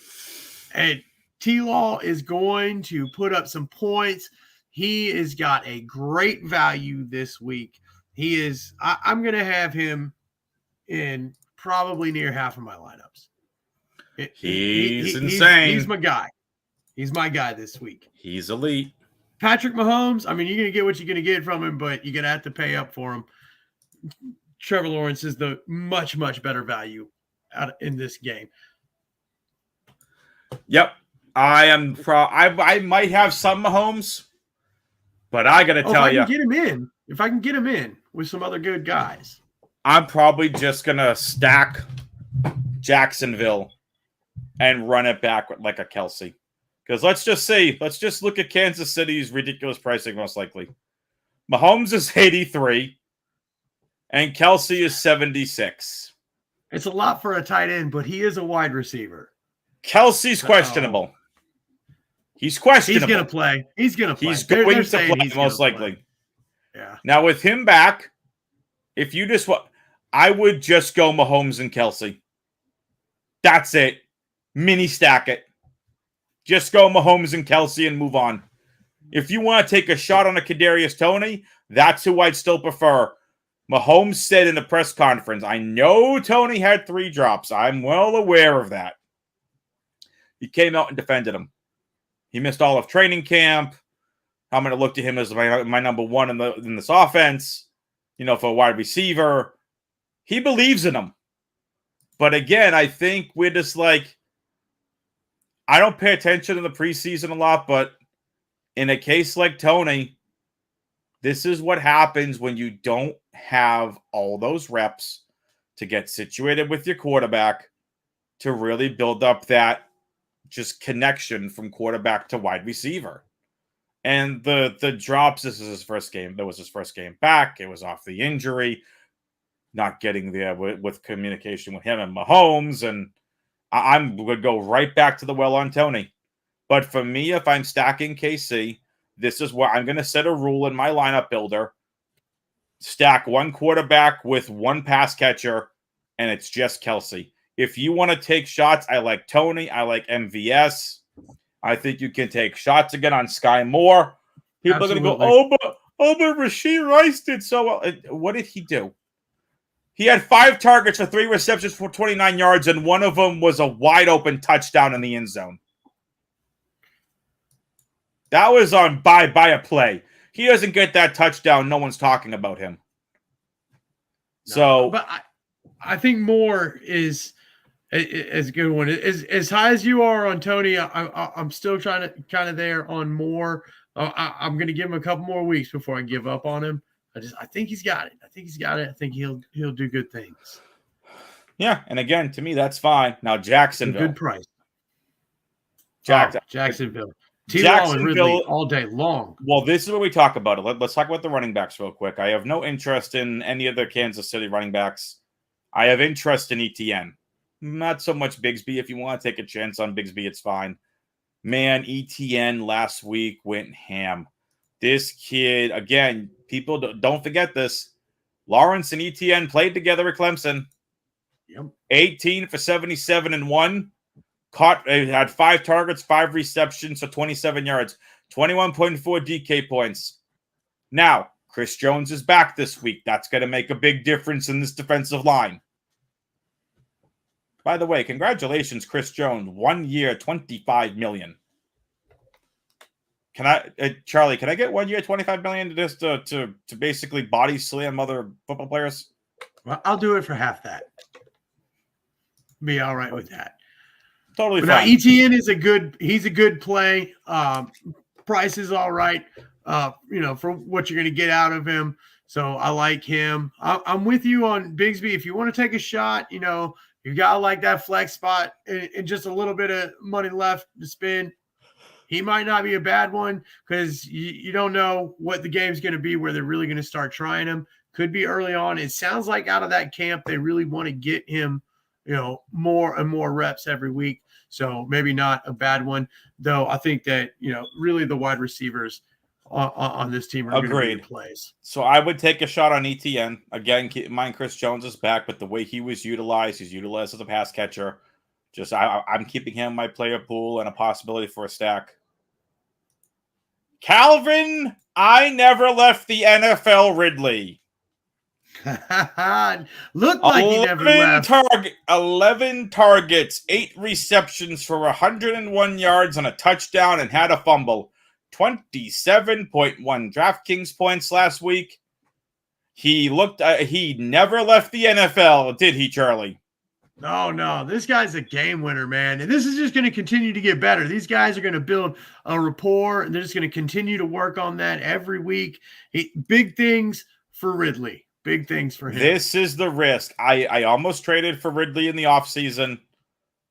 And T-Law is going to put up some points. He has got a great value this week. He is – I'm going to have him in probably near half of my lineups. He's insane. He's my guy. He's my guy this week. He's elite. Patrick Mahomes, I mean, you're going to get what you're going to get from him, but you're going to have to pay up for him. Trevor Lawrence is the much, much better value in this game. Yep. I might have some Mahomes, but I got to tell you. If I can get him in with some other good guys. I'm probably just going to stack Jacksonville and run it back with like a Kelsey. Because let's just look at Kansas City's ridiculous pricing most likely. Mahomes is 83 and Kelsey is 76. It's a lot for a tight end, but he is a wide receiver. Kelsey's questionable. He's questionable. He's going to play. He's going to play. He's going to play most likely. Yeah. Now with him back, if you just want, I would just go Mahomes and Kelsey. That's it. Mini stack it. Just go Mahomes and Kelsey and move on. If you want to take a shot on a Kadarius Toney, that's who I'd still prefer. Mahomes said in the press conference, I know Toney had 3 drops. I'm well aware of that. He came out and defended him. He missed all of training camp. I'm going to look to him as my number one in this offense, for a wide receiver. He believes in him. But again, I think we're just like, I don't pay attention to the preseason a lot, but in a case like Toney, this is what happens when you don't have all those reps to get situated with your quarterback to really build up that just connection from quarterback to wide receiver. And the drops, this is his first game. That was his first game back. It was off the injury, not getting there with communication with him and Mahomes. And I'm going to go right back to the well on Toney. But for me, if I'm stacking KC, this is where I'm going to set a rule in my lineup builder. stack one quarterback with one pass catcher, and it's just Kelsey. If you want to take shots, I like Tony. I like MVS. I think you can take shots again on Sky Moore. People Absolutely. are going to go, but Rashee Rice did so well. What did he do? He had 5 targets for 3 receptions for 29 yards, and one of them was a wide open touchdown in the end zone. That was on by a play. He doesn't get that touchdown. No one's talking about him. No, So, but I think Moore is a good one. As high as you are on Tony, I'm still trying to kind of there on Moore. I'm going to give him a couple more weeks before I give up on him. I think he's got it. I think he'll do good things. yeah, and again, to me, that's fine. Now Jacksonville, a good price. Jacksonville. T-Law and Ridley all day long. Well, this is where we talk about it. Let's talk about the running backs real quick. I have no interest in any of the Kansas City running backs. I have interest in ETN. Not so much Bigsby. If you want to take a chance on Bigsby, it's fine. Man, ETN last week went ham. This kid, again, people don't forget this. Lawrence and ETN played together at Clemson. Yep. 18 for 77 and 1. Had 5 targets, 5 receptions for 27 yards, 21.4 DK points. Now, Chris Jones is back this week. That's going to make a big difference in this defensive line. By the way, congratulations, Chris Jones. 1 year, $25 million. Charlie, can I get 1 year, $25 million just to basically body slam other football players? Well, I'll do it for half that. Be all right with that. Totally fine. Now, ETN is he's a good play. Price is all right, for what you're going to get out of him. So I like him. I'm with you on Bigsby. If you want to take a shot, you've got like that flex spot and just a little bit of money left to spend. He might not be a bad one because you don't know what the game's going to be where they're really going to start trying him. Could be early on. It sounds like out of that camp, they really want to get him, more and more reps every week. So maybe not a bad one, though. I think that, really the wide receivers on this team are going to be the plays. So I would take a shot on ETN. Again, keep in mind Chris Jones is back, but the way he was utilized, he's utilized as a pass catcher. I'm keeping him in my player pool and a possibility for a stack. Calvin, I never left the NFL, Ridley. Looked like he never left. 11 targets, 8 receptions for 101 yards and a touchdown and had a fumble. 27.1 DraftKings points last week. He never left the NFL, did he, Charlie? No. This guy's a game winner, man. And this is just going to continue to get better. These guys are going to build a rapport, and they're just going to continue to work on that every week. Big things for Ridley. Big things for him. This is the risk. I almost traded for Ridley in the offseason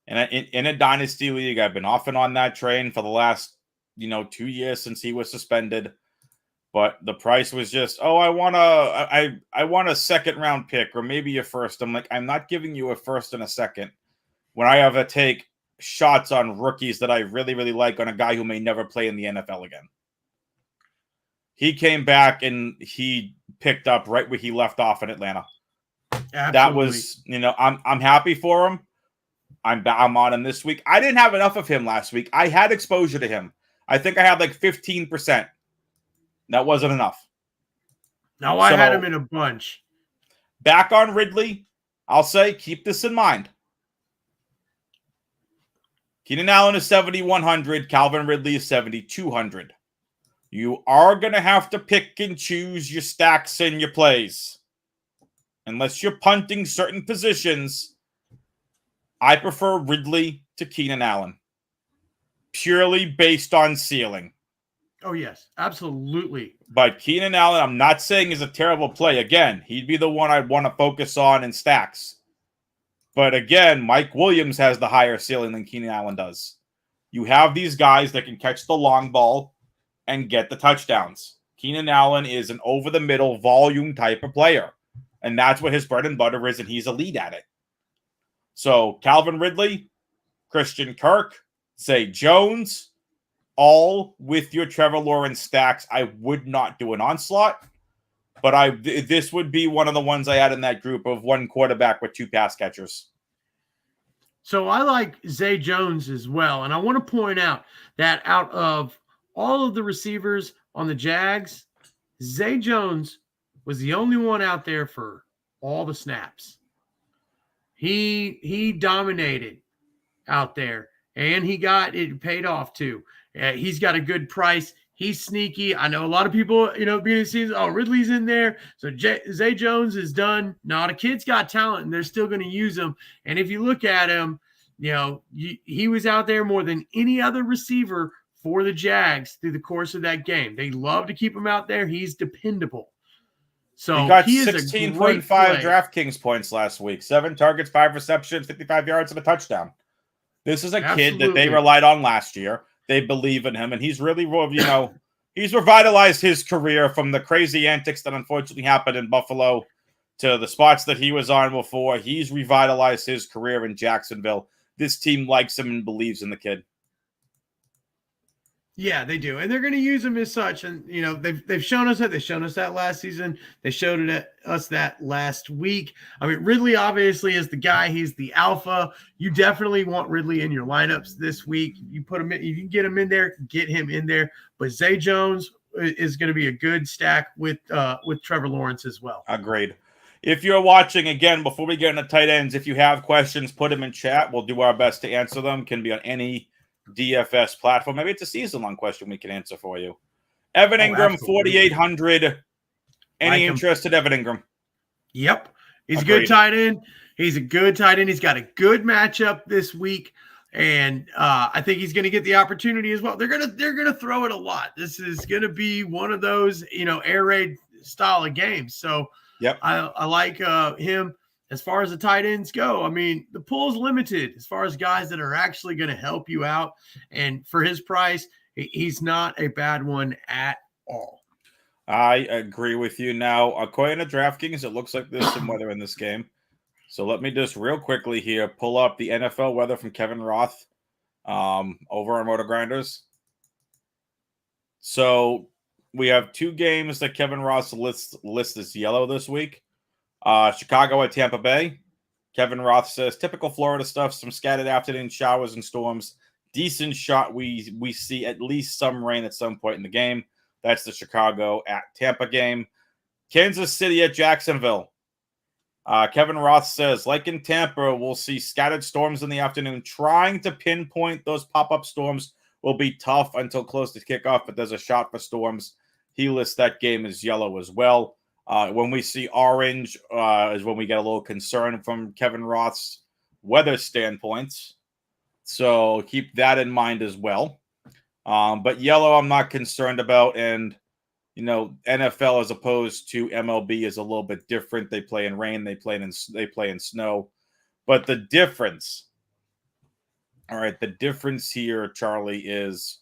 in a dynasty league. I've been off and on that train for the last 2 years since he was suspended. But the price was just, I want a second round pick or maybe a first. I'm like, I'm not giving you a first and a second when I have to take shots on rookies that I really, really like on a guy who may never play in the NFL again. He came back and he picked up right where he left off in Atlanta. Absolutely. That was, I'm happy for him. I'm on him this week. I didn't have enough of him last week. I had exposure to him. I think I had like 15%. That wasn't enough. No, I had him in a bunch. Back on Ridley, I'll say keep this in mind. Keenan Allen is 7,100. Calvin Ridley is 7,200. You are going to have to pick and choose your stacks and your plays. Unless you're punting certain positions, I prefer Ridley to Keenan Allen. Purely based on ceiling. Oh, yes. Absolutely. But Keenan Allen, I'm not saying is a terrible play. Again, he'd be the one I'd want to focus on in stacks. But again, Mike Williams has the higher ceiling than Keenan Allen does. You have these guys that can catch the long ball and get the touchdowns. Keenan Allen is an over-the-middle volume type of player. And that's what his bread and butter is, and he's elite at it. So Calvin Ridley, Christian Kirk, Zay Jones, all with your Trevor Lawrence stacks. I would not do an onslaught. But this would be one of the ones I had in that group of one quarterback with two pass catchers. So I like Zay Jones as well. And I want to point out that out of all of the receivers on the Jags, Zay Jones was the only one out there for all the snaps. He dominated out there, and it paid off too. He's got a good price. He's sneaky. I know a lot of people, beginning of the season, Ridley's in there. So Zay Jones is done. No, the kid's got talent, and they're still going to use him. And if you look at him, he was out there more than any other receiver for the Jags through the course of that game. They love to keep him out there. He's dependable. So he got is 16.5 DraftKings points last week. 7 targets, 5 receptions, 55 yards, and a touchdown. This is a kid that they relied on last year. They believe in him, and he's really, he's revitalized his career from the crazy antics that unfortunately happened in Buffalo to the spots that he was on before. He's revitalized his career in Jacksonville. This team likes him and believes in the kid. Yeah, they do. And they're going to use him as such. And, they've shown us that. They shown us that last season. They showed us that last week. I mean, Ridley obviously is the guy. He's the alpha. You definitely want Ridley in your lineups this week. You put him in, if you can get him in there, get him in there. But Zay Jones is going to be a good stack with Trevor Lawrence as well. Agreed. If you're watching, again, before we get into tight ends, if you have questions, put them in chat. We'll do our best to answer them. Can be on any DFS platform. Maybe it's a season-long question we can answer for you. Evan Ingram, 4,800. Any interest in Evan Ingram? Yep. He's a good tight end. He's a good tight end. He's got a good matchup this week. And I think he's going to get the opportunity as well. They're gonna throw it a lot. This is going to be one of those, air raid style of games. So yep. I like him. As far as the tight ends go, I mean, the pool is limited as far as guys that are actually going to help you out. And for his price, he's not a bad one at all. I agree with you. Now, according to DraftKings, it looks like there's some weather in this game. So let me just real quickly here pull up the NFL weather from Kevin Roth over on Motor Grinders. So we have 2 games that Kevin Roth lists as yellow this week. Chicago at Tampa Bay. Kevin Roth says typical Florida stuff, some scattered afternoon showers and storms. Decent shot. We see at least some rain at some point in the game. That's the Chicago at Tampa game. Kansas City at Jacksonville. Kevin Roth says, like in Tampa, we'll see scattered storms in the afternoon. Trying to pinpoint those pop-up storms will be tough until close to kickoff, but there's a shot for storms. He lists that game as yellow as well. When we see orange is when we get a little concern from Kevin Roth's weather standpoints. So keep that in mind as well. But yellow, I'm not concerned about. And, NFL as opposed to MLB is a little bit different. They play in rain. They play in snow. But the difference here, Charlie, is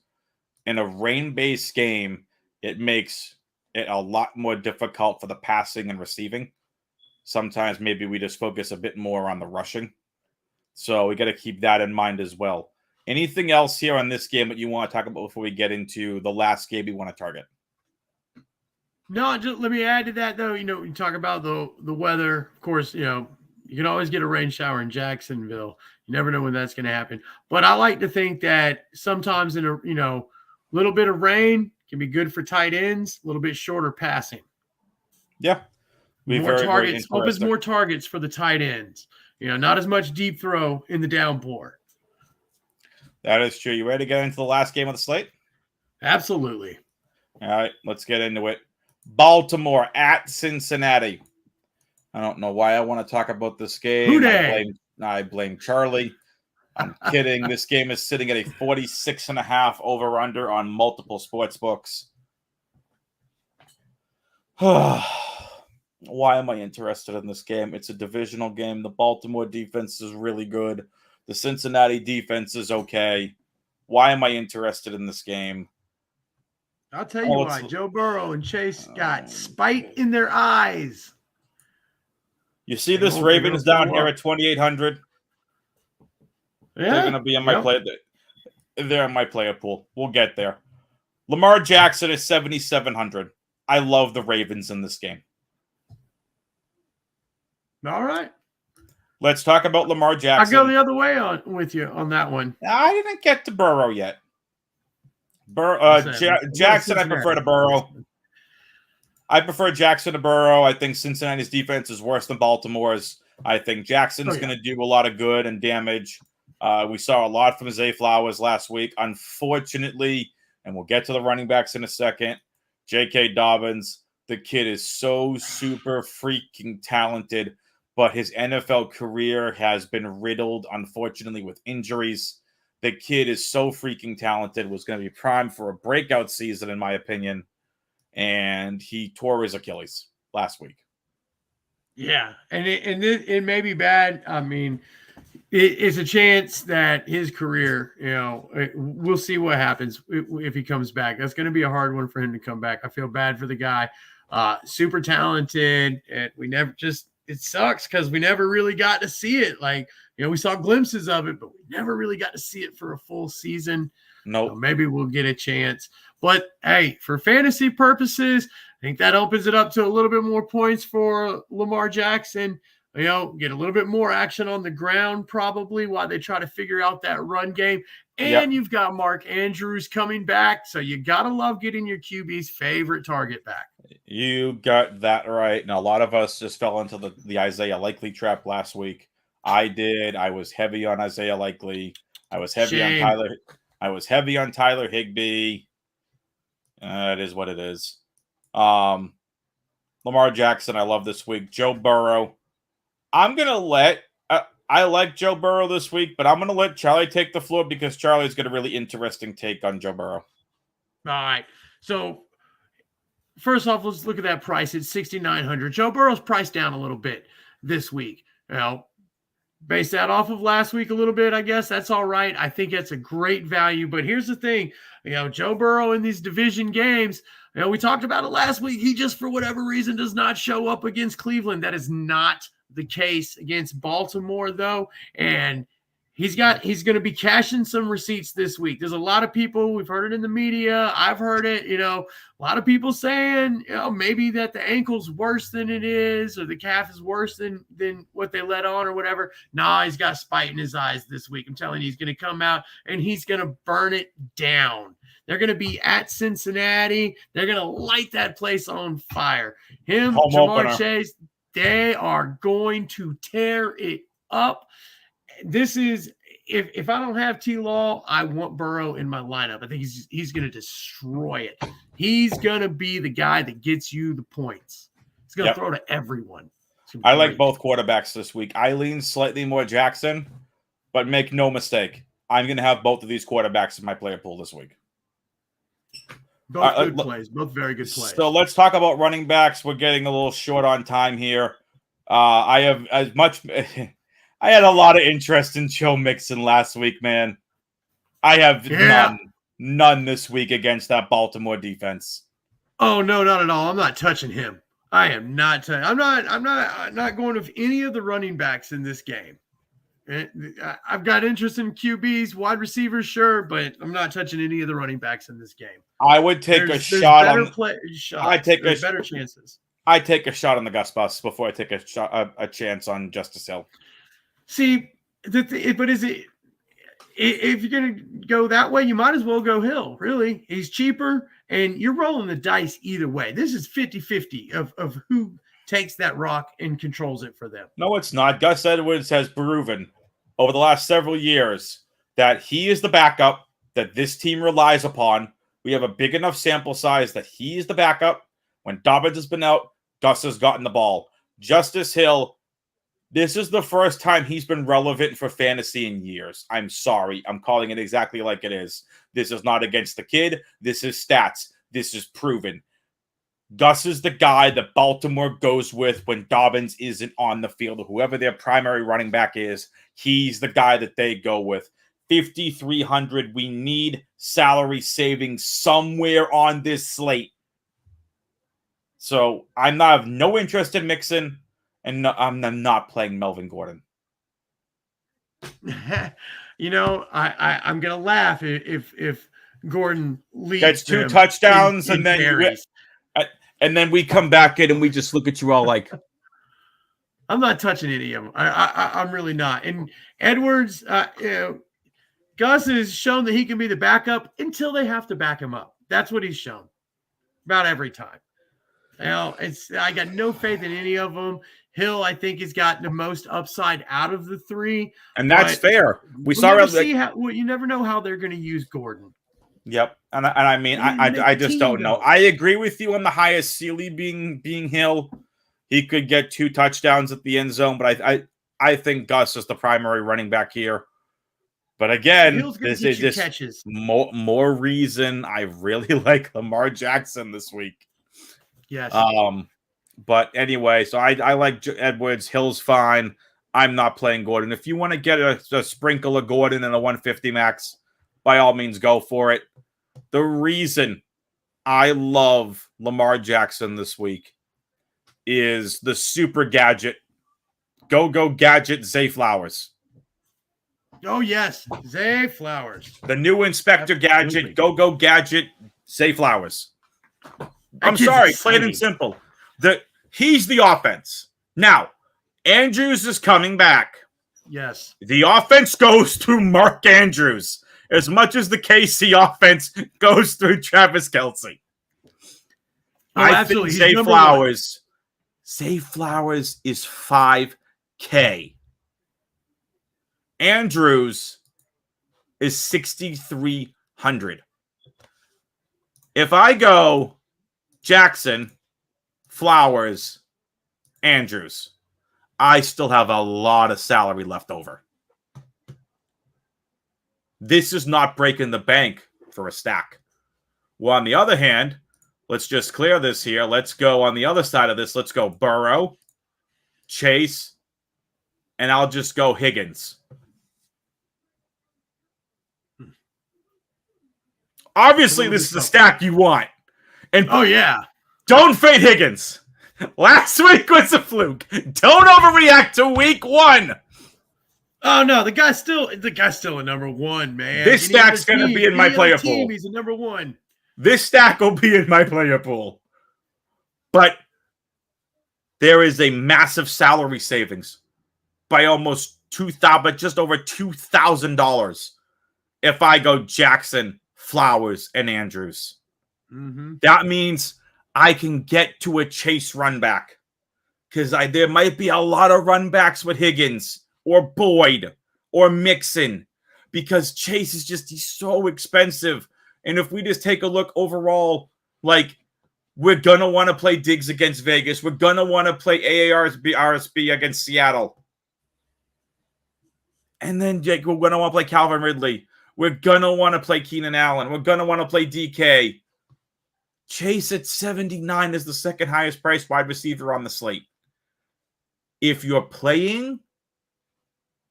in a rain-based game, it makes it a lot more difficult for the passing and receiving. Sometimes maybe we just focus a bit more on the rushing. So we got to keep that in mind as well. Anything else here on this game that you want to talk about before we get into the last game you want to target? No, just let me add to that, though. You talk about the weather. Of course, you can always get a rain shower in Jacksonville. You never know when that's going to happen. But I like to think that sometimes in a little bit of rain can be good for tight ends, a little bit shorter passing. Yeah. More targets, opens more targets for the tight ends. Not as much deep throw in the downpour. That is true. You ready to get into the last game of the slate? Absolutely. All right, let's get into it. Baltimore at Cincinnati. I don't know why I want to talk about this game. I blame Charlie. I'm kidding. This game is sitting at a 46.5 over-under on multiple sports books. Why am I interested in this game? It's a divisional game. The Baltimore defense is really good. The Cincinnati defense is okay. Why am I interested in this game? I'll tell you why. Joe Burrow and Chase got spite in their eyes. You see this Ravens down here at 2,800? Yeah, they're going to be in my play. They're in my player pool. We'll get there. Lamar Jackson is 7,700. I love the Ravens in this game. All right. Let's talk about Lamar Jackson. I go the other way with you on that one. I didn't get to Burrow yet. Jackson, I prefer to Burrow. I prefer Jackson to Burrow. I think Cincinnati's defense is worse than Baltimore's. I think Jackson's going to do a lot of good and damage. We saw a lot from Zay Flowers last week. Unfortunately, and we'll get to the running backs in a second, J.K. Dobbins, the kid is so super freaking talented, but his NFL career has been riddled, unfortunately, with injuries. The kid is so freaking talented, was going to be primed for a breakout season, in my opinion, and he tore his Achilles last week. Yeah, and it may be bad. I mean, it's a chance that his career, we'll see what happens if he comes back. That's going to be a hard one for him to come back. I feel bad for the guy. Super talented, and it sucks because we never really got to see it. Like, we saw glimpses of it, but we never really got to see it for a full season. Nope. So maybe we'll get a chance. But hey, for fantasy purposes, I think that opens it up to a little bit more points for Lamar Jackson. Get a little bit more action on the ground probably while they try to figure out that run game. And You've got Mark Andrews coming back. So you got to love getting your QB's favorite target back. You got that right. Now, a lot of us just fell into the Isaiah Likely trap last week. I did. I was heavy on Isaiah Likely. I was heavy on Tyler Higbee. It is what it is. Lamar Jackson, I love this week. Joe Burrow. I'm going to let I like Joe Burrow this week, but I'm going to let Charlie take the floor because Charlie's got a really interesting take on Joe Burrow. All right. So, first off, let's look at that price. It's $6,900. Joe Burrow's priced down a little bit this week. Base that off of last week a little bit, I guess. That's all right. I think it's a great value. But here's the thing. Joe Burrow in these division games, we talked about it last week. He just, for whatever reason, does not show up against Cleveland. That is not the case against Baltimore, though. And he's going to be cashing some receipts this week. There's a lot of people, we've heard it in the media. I've heard it, a lot of people saying, maybe that the ankle's worse than it is, or the calf is worse than what they let on or whatever. Nah, he's got spite in his eyes this week. I'm telling you, he's going to come out and he's going to burn it down. They're going to be at Cincinnati. They're going to light that place on fire. Jamar Chase, they are going to tear it up. This is, if I don't have T-Law, I want Burrow in my lineup. I think he's going to destroy it. He's going to be the guy that gets you the points. He's going to throw to everyone. I like both quarterbacks this week. I lean slightly more Jackson, but make no mistake, I'm going to have both of these quarterbacks in my player pool this week. Both good plays. Both very good plays. So let's talk about running backs. We're getting a little short on time here. I had a lot of interest in Joe Mixon last week, man. I have none this week against that Baltimore defense. Oh no, not at all. I'm not touching him. I am not. I'm not going with any of the running backs in this game. I've got interest in QBs, wide receivers, sure, but I'm not touching any of the running backs in this game. I would take a shot on. Better chances. I take a shot on the Gus Bus before I take a chance on Justice Hill. See, but is it? If you're going to go that way, you might as well go Hill. Really, he's cheaper, and you're rolling the dice either way. This is 50-50 of who takes that rock and controls it for them. No, it's not. Gus Edwards has proven over the last several years that he is the backup that this team relies upon. We have a big enough sample size that he is the backup. When Dobbins has been out, Gus has gotten the ball. Justice Hill, this is the first time he's been relevant for fantasy in years. I'm sorry. I'm calling it exactly like it is. This is not against the kid. This is stats. This is proven. Gus is the guy that Baltimore goes with when Dobbins isn't on the field. Whoever their primary running back is, he's the guy that they go with. 5,300. We need salary savings somewhere on this slate. So I have no interest in Mixon, and I'm not playing Melvin Gordon. I'm gonna laugh if Gordon leads. Gets 2 touchdowns, and then we come back in and we just look at you all like, I'm not touching any of them. I'm really not. And Edwards, Gus has shown that he can be the backup until they have to back him up. That's what he's shown about every time. I got no faith in any of them. Hill, I think, has got the most upside out of the three, and that's fair. You never know how they're going to use Gordon. Yep, and I mean, I just don't know. I agree with you on the highest ceiling being Hill. He could get 2 touchdowns at the end zone, but I think Gus is the primary running back here. But again, this is just catches. more reason I really like Lamar Jackson this week. Yes. But anyway, so I like Edwards. Hill's fine. I'm not playing Gordon. If you want to get a sprinkle of Gordon and a 150 max, by all means, go for it. The reason I love Lamar Jackson this week is the super gadget. Go gadget Zay Flowers. Oh, yes. Zay Flowers. The new Inspector Gadget. Go gadget Zay Flowers. I'm sorry, plain and simple. He's the offense. Now, Andrews is coming back. Yes. The offense goes through Mark Andrews as much as the KC offense goes through Travis Kelce. I think Zay Flowers is 5K. Andrews is 6,300. If I go Jackson, Flowers, Andrews, I still have a lot of salary left over. This is not breaking the bank for a stack. Well, on the other hand, let's just clear this here. Let's go on the other side of this. Let's go Burrow, Chase, and I'll just go Higgins. Obviously, this is the stack you want. And oh, yeah. Don't fade Higgins. Last week was a fluke. Don't overreact to week 1. Oh no, the guy's still a number 1, man. This stack's gonna be in my player pool. He's a number 1. This stack will be in my player pool. But there is a massive salary savings by almost but just over $2,000 if I go Jackson, Flowers, and Andrews. Mm-hmm. That means I can get to a Chase run back because there might be a lot of run backs with Higgins or Boyd or Mixon because Chase is he's so expensive. And if we just take a look overall, like we're going to want to play Diggs against Vegas. We're going to want to play RSB against Seattle. And then we're going to want to play Calvin Ridley. We're going to want to play Keenan Allen. We're going to want to play DK. Chase at 79 is the second highest priced wide receiver on the slate. If you're playing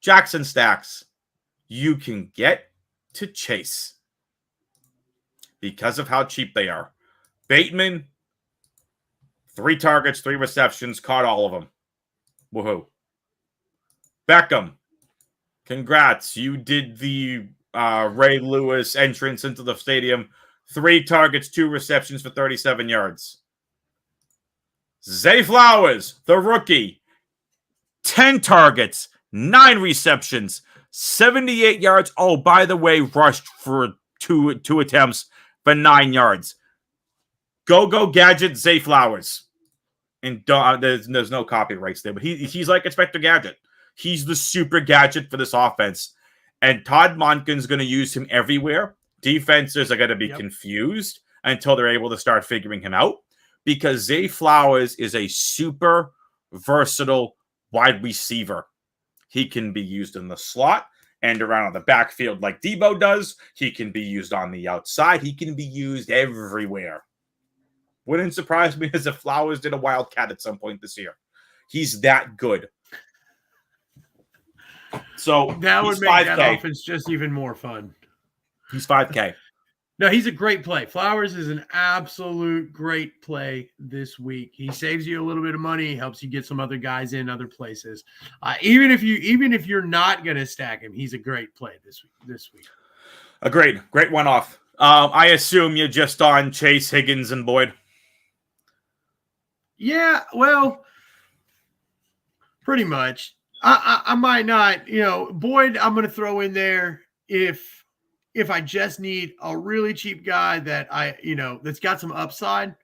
Jackson stacks, you can get to Chase because of how cheap they are. Bateman, 3 targets, 3 receptions, caught all of them. Woohoo. Beckham, congrats. You did the Ray Lewis entrance into the stadium. 3 targets, 2 receptions for 37 yards. Zay Flowers, the rookie, 10 targets, 9 receptions, 78 yards. Oh, by the way, rushed for two attempts for 9 yards. Go gadget Zay Flowers. And there's no copyrights there, but he's like Inspector Gadget. He's the super gadget for this offense. And Todd Monken's going to use him everywhere. Defenses are going to be confused until they're able to start figuring him out because Zay Flowers is a super versatile wide receiver. He can be used in the slot and around the backfield like Debo does. He can be used on the outside. He can be used everywhere. Wouldn't surprise me as if Flowers did a Wildcat at some point this year. He's that good. So that would make 5K. That offense just even more fun. He's 5K. No, he's a great play. Flowers is an absolute great play this week. He saves you a little bit of money, helps you get some other guys in other places. Even if you're not going to stack him, he's a great play this week. Agreed. Great one off. I assume you're just on Chase, Higgins, and Boyd. Yeah, well, Pretty much. I might not, Boyd, I'm going to throw in there if I just need a really cheap guy that that's got some upside,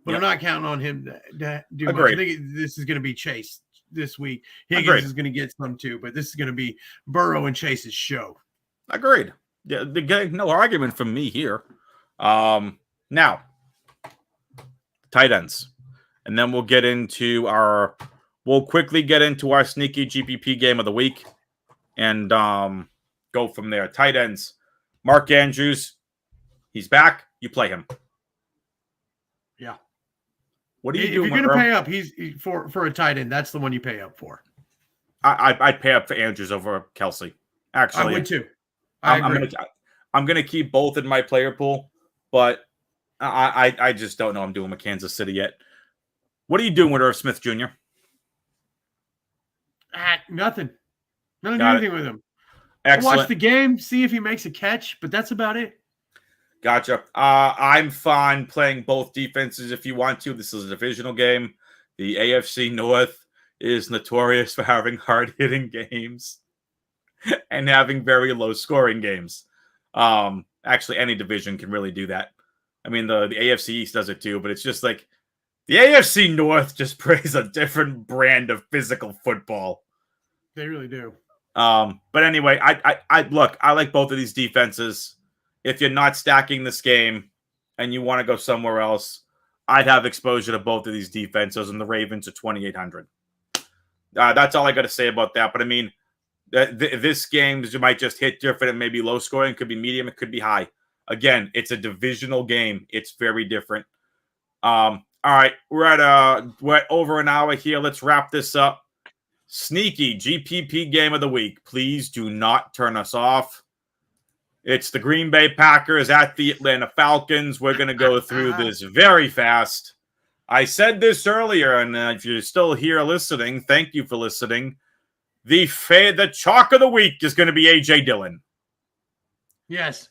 but I'm not counting on him to do much. I think this is going to be Chase this week. Higgins is going to get some too, but this is going to be Burrow and Chase's show. Agreed. Yeah, no argument from me here. Now, tight ends. And then we'll quickly get into our sneaky GPP game of the week and go from there. Tight ends. Mark Andrews, he's back. You play him. Yeah. What do you do? If you're going to pay up, he's for a tight end. That's the one you pay up for. I'd pay up for Andrews over Kelsey. Actually, I would too. I'm going to keep both in my player pool, but I just don't know I'm doing with Kansas City yet. What are you doing with Irv Smith Jr.? Nothing. Not do anything with him. Excellent. I'll watch the game, see if he makes a catch, but that's about it. Gotcha. I'm fine playing both defenses if you want to. This is a divisional game. The AFC North is notorious for having hard-hitting games and having very low-scoring games. Actually, any division can really do that. I mean, the AFC East does it too, but it's just like the AFC North just plays a different brand of physical football. They really do. But anyway, I like both of these defenses. If you're not stacking this game and you want to go somewhere else, I'd have exposure to both of these defenses, and the Ravens are 2,800. That's all I got to say about that. But I mean, this game might just hit different. It may be low scoring, it could be medium, it could be high. Again, it's a divisional game. It's very different. All right, we're at over an hour here. Let's wrap this up. Sneaky GPP game of the week. Please do not turn us off. It's the Green Bay Packers at the Atlanta Falcons. We're going to go through this very fast. I said this earlier, and if you're still here listening, thank you for listening. The chalk of the week is going to be A.J. Dillon. Yes.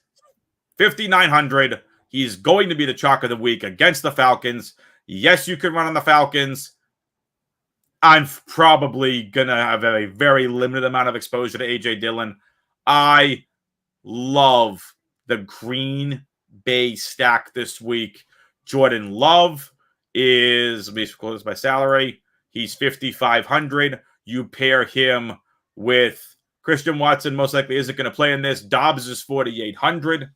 5,900. He's going to be the chalk of the week against the Falcons. Yes, you can run on the Falcons. I'm probably going to have a very limited amount of exposure to A.J. Dillon. I love the Green Bay stack this week. Jordan Love is, let me close my salary. He's 5,500. You pair him with Christian Watson, most likely isn't going to play in this. Dobbs is 4,800.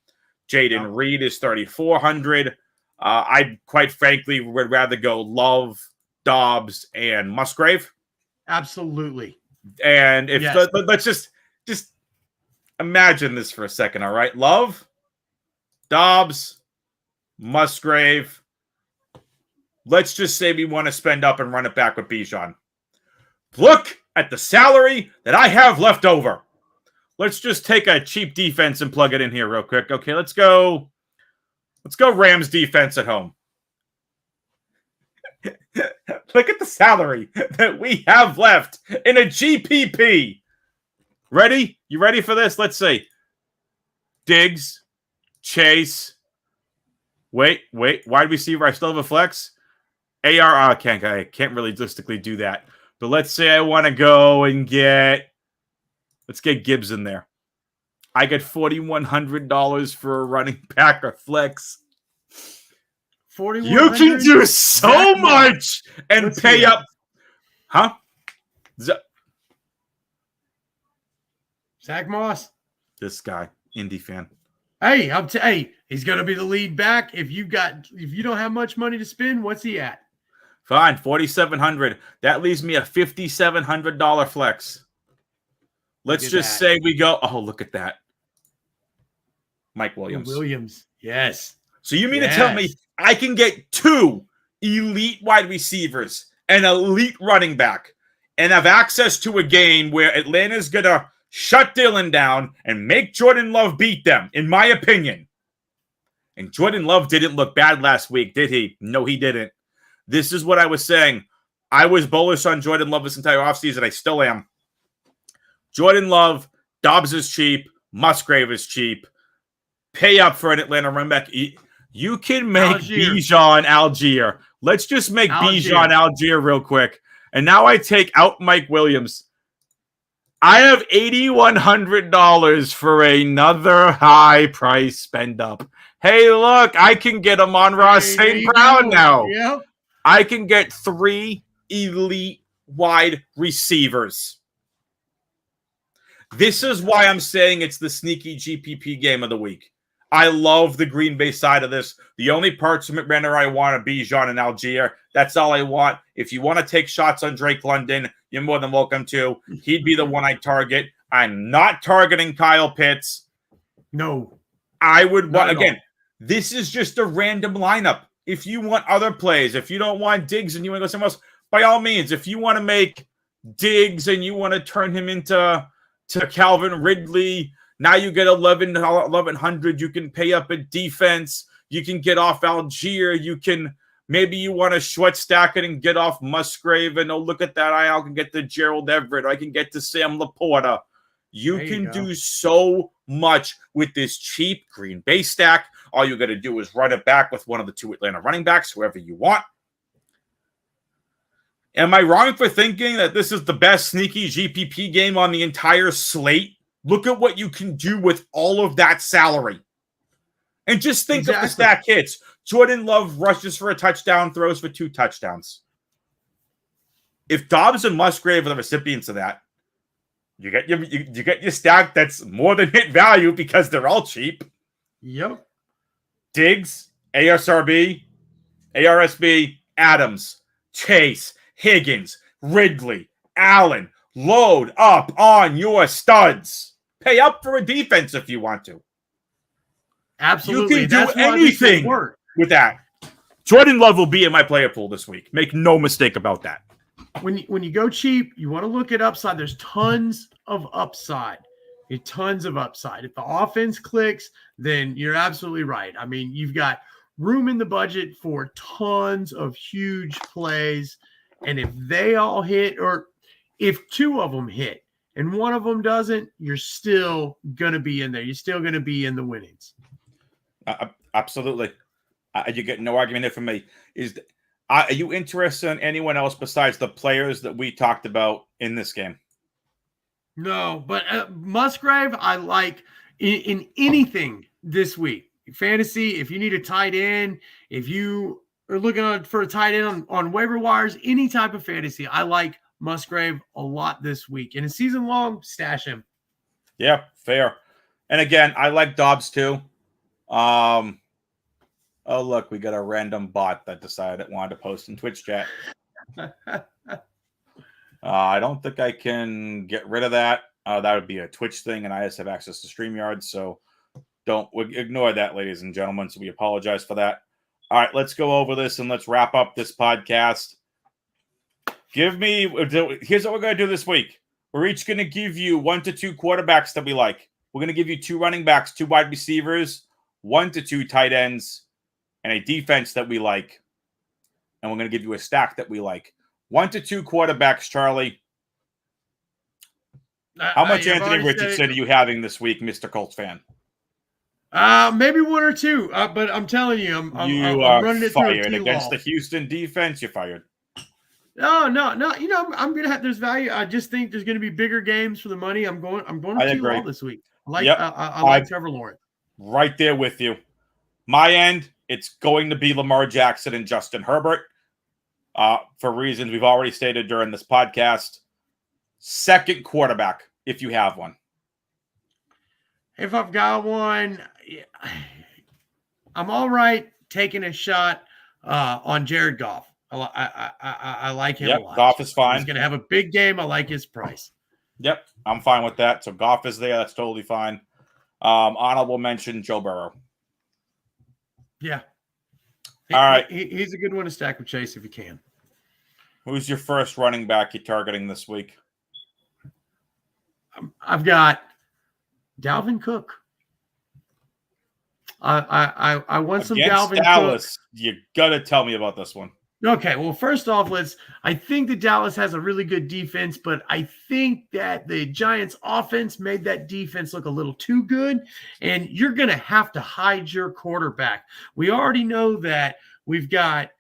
Jaden Reed is 3,400. I quite frankly would rather go Love, Dobbs, and Musgrave. Absolutely. And if let's just imagine this for a second, all right? Love, Dobbs, Musgrave. Let's just say we want to spend up and run it back with Bijan. Look at the salary that I have left over. Let's just take a cheap defense and plug it in here real quick. Okay, let's go Rams defense at home. Look at the salary that we have left in a GPP. Ready? You ready for this? Let's see. Diggs, Chase. Wait. Wide receiver, I still have a flex. I can't really realistically do that. But let's say I want to go and let's get Gibbs in there. I get $4,100 for a running back or flex. You can do so much and pay up. Huh? Zach Moss. This guy, Indy fan. Hey, he's going to be the lead back. If you don't have much money to spend, what's he at? Fine, 4,700. That leaves me a $5,700 flex. Let's just say we go. Oh, look at that. Mike Williams. Yes. So you mean to tell me I can get two elite wide receivers and elite running back and have access to a game where Atlanta's going to shut Dillon down and make Jordan Love beat them, in my opinion. And Jordan Love didn't look bad last week, did he? No, he didn't. This is what I was saying. I was bullish on Jordan Love this entire offseason. I still am. Jordan Love, Dobbs is cheap. Musgrave is cheap. Pay up for an Atlanta run back. You can make Bijan Algier. Let's just make Bijan Algier real quick. and now I take out Mike Williams, I have $8,100 for another high price spend up. Hey, look, I can get Amon-Ra St. Brown now. Yep. I can get 3 elite wide receivers. This is why I'm saying it's the sneaky GPP game of the week. I love the Green Bay side of this. The only parts from Renner I want to Bijan and Algier. That's all I want. If you want to take shots on Drake London, you're more than welcome to. He'd be the one I target. I'm not targeting Kyle Pitts. No. I would want, again, this is just a random lineup. If you want other plays, if you don't want Diggs and you want to go somewhere else, by all means, if you want to make Diggs and you want to turn him into Calvin Ridley, now you get 1,100. You can pay up a defense. You can get off Algier. You can, maybe you want to sweat stack it and get off Musgrave. And look at that. I can get to Gerald Everett. I can get to Sam Laporta. You can do so much with this cheap Green Bay stack. All you got to do is run it back with one of the 2 Atlanta running backs, whoever you want. Am I wrong for thinking that this is the best sneaky GPP game on the entire slate? Look at what you can do with all of that salary. And just think of the stack hits. Jordan Love rushes for a touchdown, throws for 2 touchdowns. If Dobbs and Musgrave are the recipients of that, you get your stack that's more than hit value because they're all cheap. Yep. Diggs, ASRB, Adams, Chase, Higgins, Ridley, Allen. Load up on your studs. Pay up for a defense if you want to. Absolutely. You can do anything with that. Jordan Love will be in my player pool this week. Make no mistake about that. When you go cheap, you want to look at upside. There's tons of upside. Tons of upside. If the offense clicks, then you're absolutely right. I mean, you've got room in the budget for tons of huge plays. And if they all hit, or if 2 of them hit and 1 of them doesn't, you're still going to be in there. You're still going to be in the winnings. Absolutely. You get no argument here from me. Are you interested in anyone else besides the players that we talked about in this game? No, but Musgrave, I like in anything this week. Fantasy, if you need a tight end, if you are looking for a tight end on waiver wires, any type of fantasy, I like Musgrave a lot this week. In a season long, stash him. Yeah, fair. And again, I like Dobbs too. Oh, look, we got a random bot that decided it wanted to post in Twitch chat. I don't think I can get rid of that. That would be a Twitch thing, and I just have access to StreamYard, so don't ignore that, ladies and gentlemen. So we apologize for that. All right, let's go over this and let's wrap up this podcast. Here's what we're going to do this week. We're each going to give you 1 to 2 quarterbacks that we like. We're going to give you 2 running backs, 2 wide receivers, 1 to 2 tight ends, and a defense that we like. And we're going to give you a stack that we like. 1 to 2 quarterbacks, Charlie. How much Anthony Richardson are you having this week, Mr. Colts fan? Maybe 1 or 2. But I'm telling you, I'm running it fired through against the Houston defense. You're fired. No. You know, I'm gonna have. There's value. I just think there's going to be bigger games for the money. I'm going to T-Law this week. I like Trevor Lawrence. Right there with you. My end, it's going to be Lamar Jackson and Justin Herbert. For reasons we've already stated during this podcast. Second quarterback, if you have one. If I've got one, I'm all right taking a shot on Jared Goff. I like him a lot. Goff is fine. He's going to have a big game. I like his price. Yep, I'm fine with that. So Goff is there. That's totally fine. Honorable mention, Joe Burrow. Yeah. All right. He's a good one to stack with Chase if you can. Who's your first running back you're targeting this week? I've got Dalvin Cook. I want some Dalvin Dallas. Cook. You got to tell me about this one. Okay, well, first off, I think that Dallas has a really good defense, but I think that the Giants' offense made that defense look a little too good, and you're going to have to hide your quarterback. We already know that we've got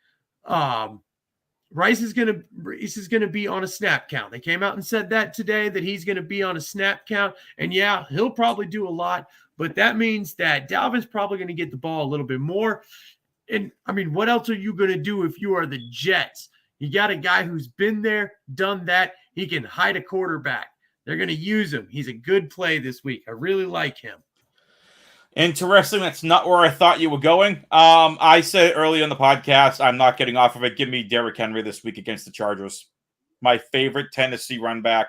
Rice is gonna be on a snap count. They came out and said that today, that he's gonna be on a snap count. And yeah, he'll probably do a lot, but that means that Dalvin's probably gonna get the ball a little bit more. And I mean, what else are you gonna do if you are the Jets? You got a guy who's been there, done that. He can hide a quarterback. They're gonna use him. He's a good play this week. I really like him. Interesting. That's not where I thought you were going. I said earlier in the podcast, I'm not getting off of it. Give me Derrick Henry this week against the Chargers. My favorite Tennessee run back.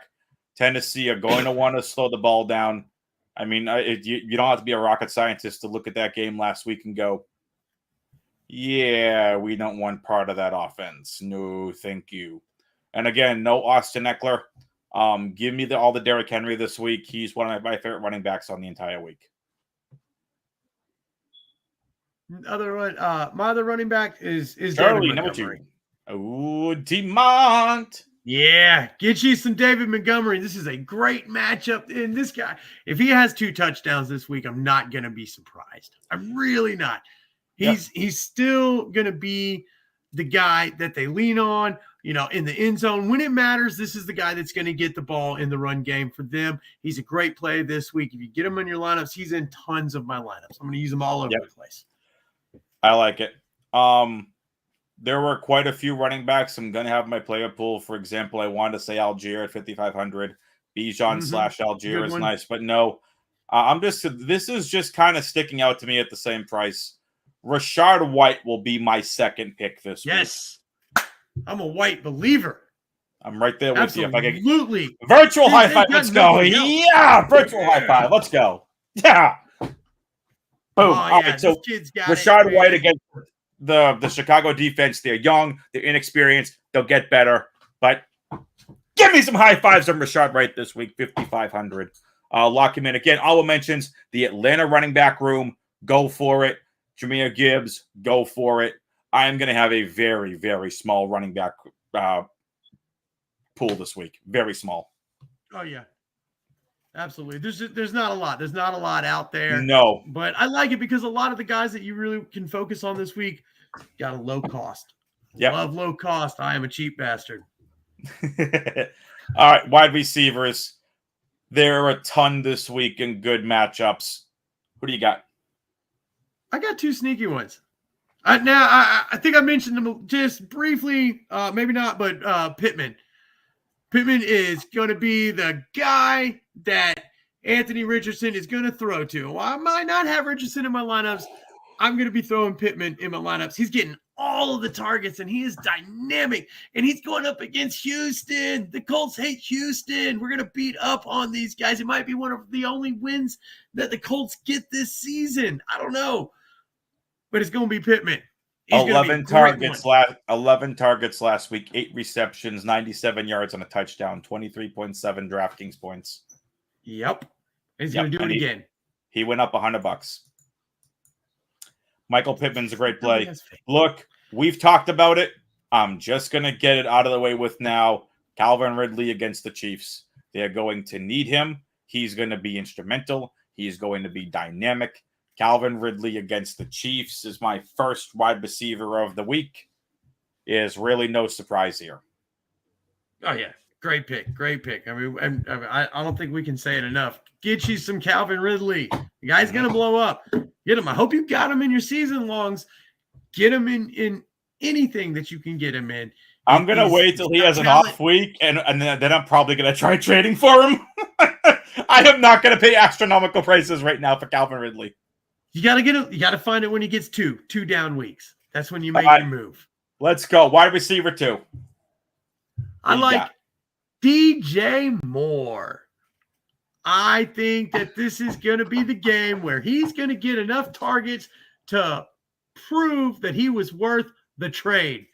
Tennessee are going to want to slow the ball down. I mean, you don't have to be a rocket scientist to look at that game last week and go, yeah, we don't want part of that offense. No, thank you. And again, no Austin Eckler. Give me all the Derrick Henry this week. He's one of my favorite running backs on the entire week. My other running back is Charlie, David number Montgomery. 2. Oh, Demont. Yeah, get you some David Montgomery. This is a great matchup. And this guy, if he has 2 touchdowns this week, I'm not going to be surprised. I'm really not. He's still going to be the guy that they lean on, in the end zone. When it matters, this is the guy that's going to get the ball in the run game for them. He's a great play this week. If you get him in your lineups, he's in tons of my lineups. I'm going to use him all over the place. I like it. There were quite a few running backs I'm going to have in my player pool. For example, I wanted to say Algier at 5,500. Bijan / Algier is nice, but no. This is just kind of sticking out to me at the same price. Rashad White will be my second pick this week. Yes. I'm a White believer. I'm right there with you. Absolutely. Virtual high five. Let's go. Yeah. Virtual high five. Let's go. Yeah. Boom. Oh, all right. So Rashad White against the Chicago defense. They're young. They're inexperienced. They'll get better. But give me some high fives on Rashad White this week. 5,500. Lock him in. Again, all mentions the Atlanta running back room. Go for it. Jahmyr Gibbs. Go for it. I am going to have a very, very small running back pool this week. Very small. Oh, yeah. Absolutely. There's not a lot. There's not a lot out there. No. But I like it because a lot of the guys that you really can focus on this week got a low cost. Yep. Love low cost. I am a cheap bastard. All right. Wide receivers. There are a ton this week in good matchups. Who do you got? I got 2 sneaky ones. I think I mentioned them just briefly. Maybe not, but Pittman. Pittman is going to be the guy that Anthony Richardson is going to throw to. While I might not have Richardson in my lineups, I'm going to be throwing Pittman in my lineups. He's getting all of the targets, and he is dynamic, and he's going up against Houston. The Colts hate Houston. We're going to beat up on these guys. It might be one of the only wins that the Colts get this season. I don't know, but it's going to be Pittman. 11 targets last week, 8 receptions, 97 yards on a touchdown, 23.7 DraftKings points. Yep. He's going to do it again. He went up $100. Michael Pittman's a great play. Look, we've talked about it. I'm just going to get it out of the way with now. Calvin Ridley against the Chiefs. They're going to need him. He's going to be instrumental. He's going to be dynamic. Calvin Ridley against the Chiefs is my first wide receiver of the week. Is really no surprise here. Oh, yeah. Great pick. Great pick. I mean, I don't think we can say it enough. Get you some Calvin Ridley. The guy's going to blow up. Get him. I hope you got him in your season longs. Get him in anything that you can get him in. I'm going to wait till he has an off week, and then I'm probably going to try trading for him. I am not going to pay astronomical prices right now for Calvin Ridley. You got to get him. You got to find it when he gets two down weeks. That's when you make your move. Let's go. Wide receiver 2. I like DJ Moore. I think that this is going to be the game where he's going to get enough targets to prove that he was worth the trade.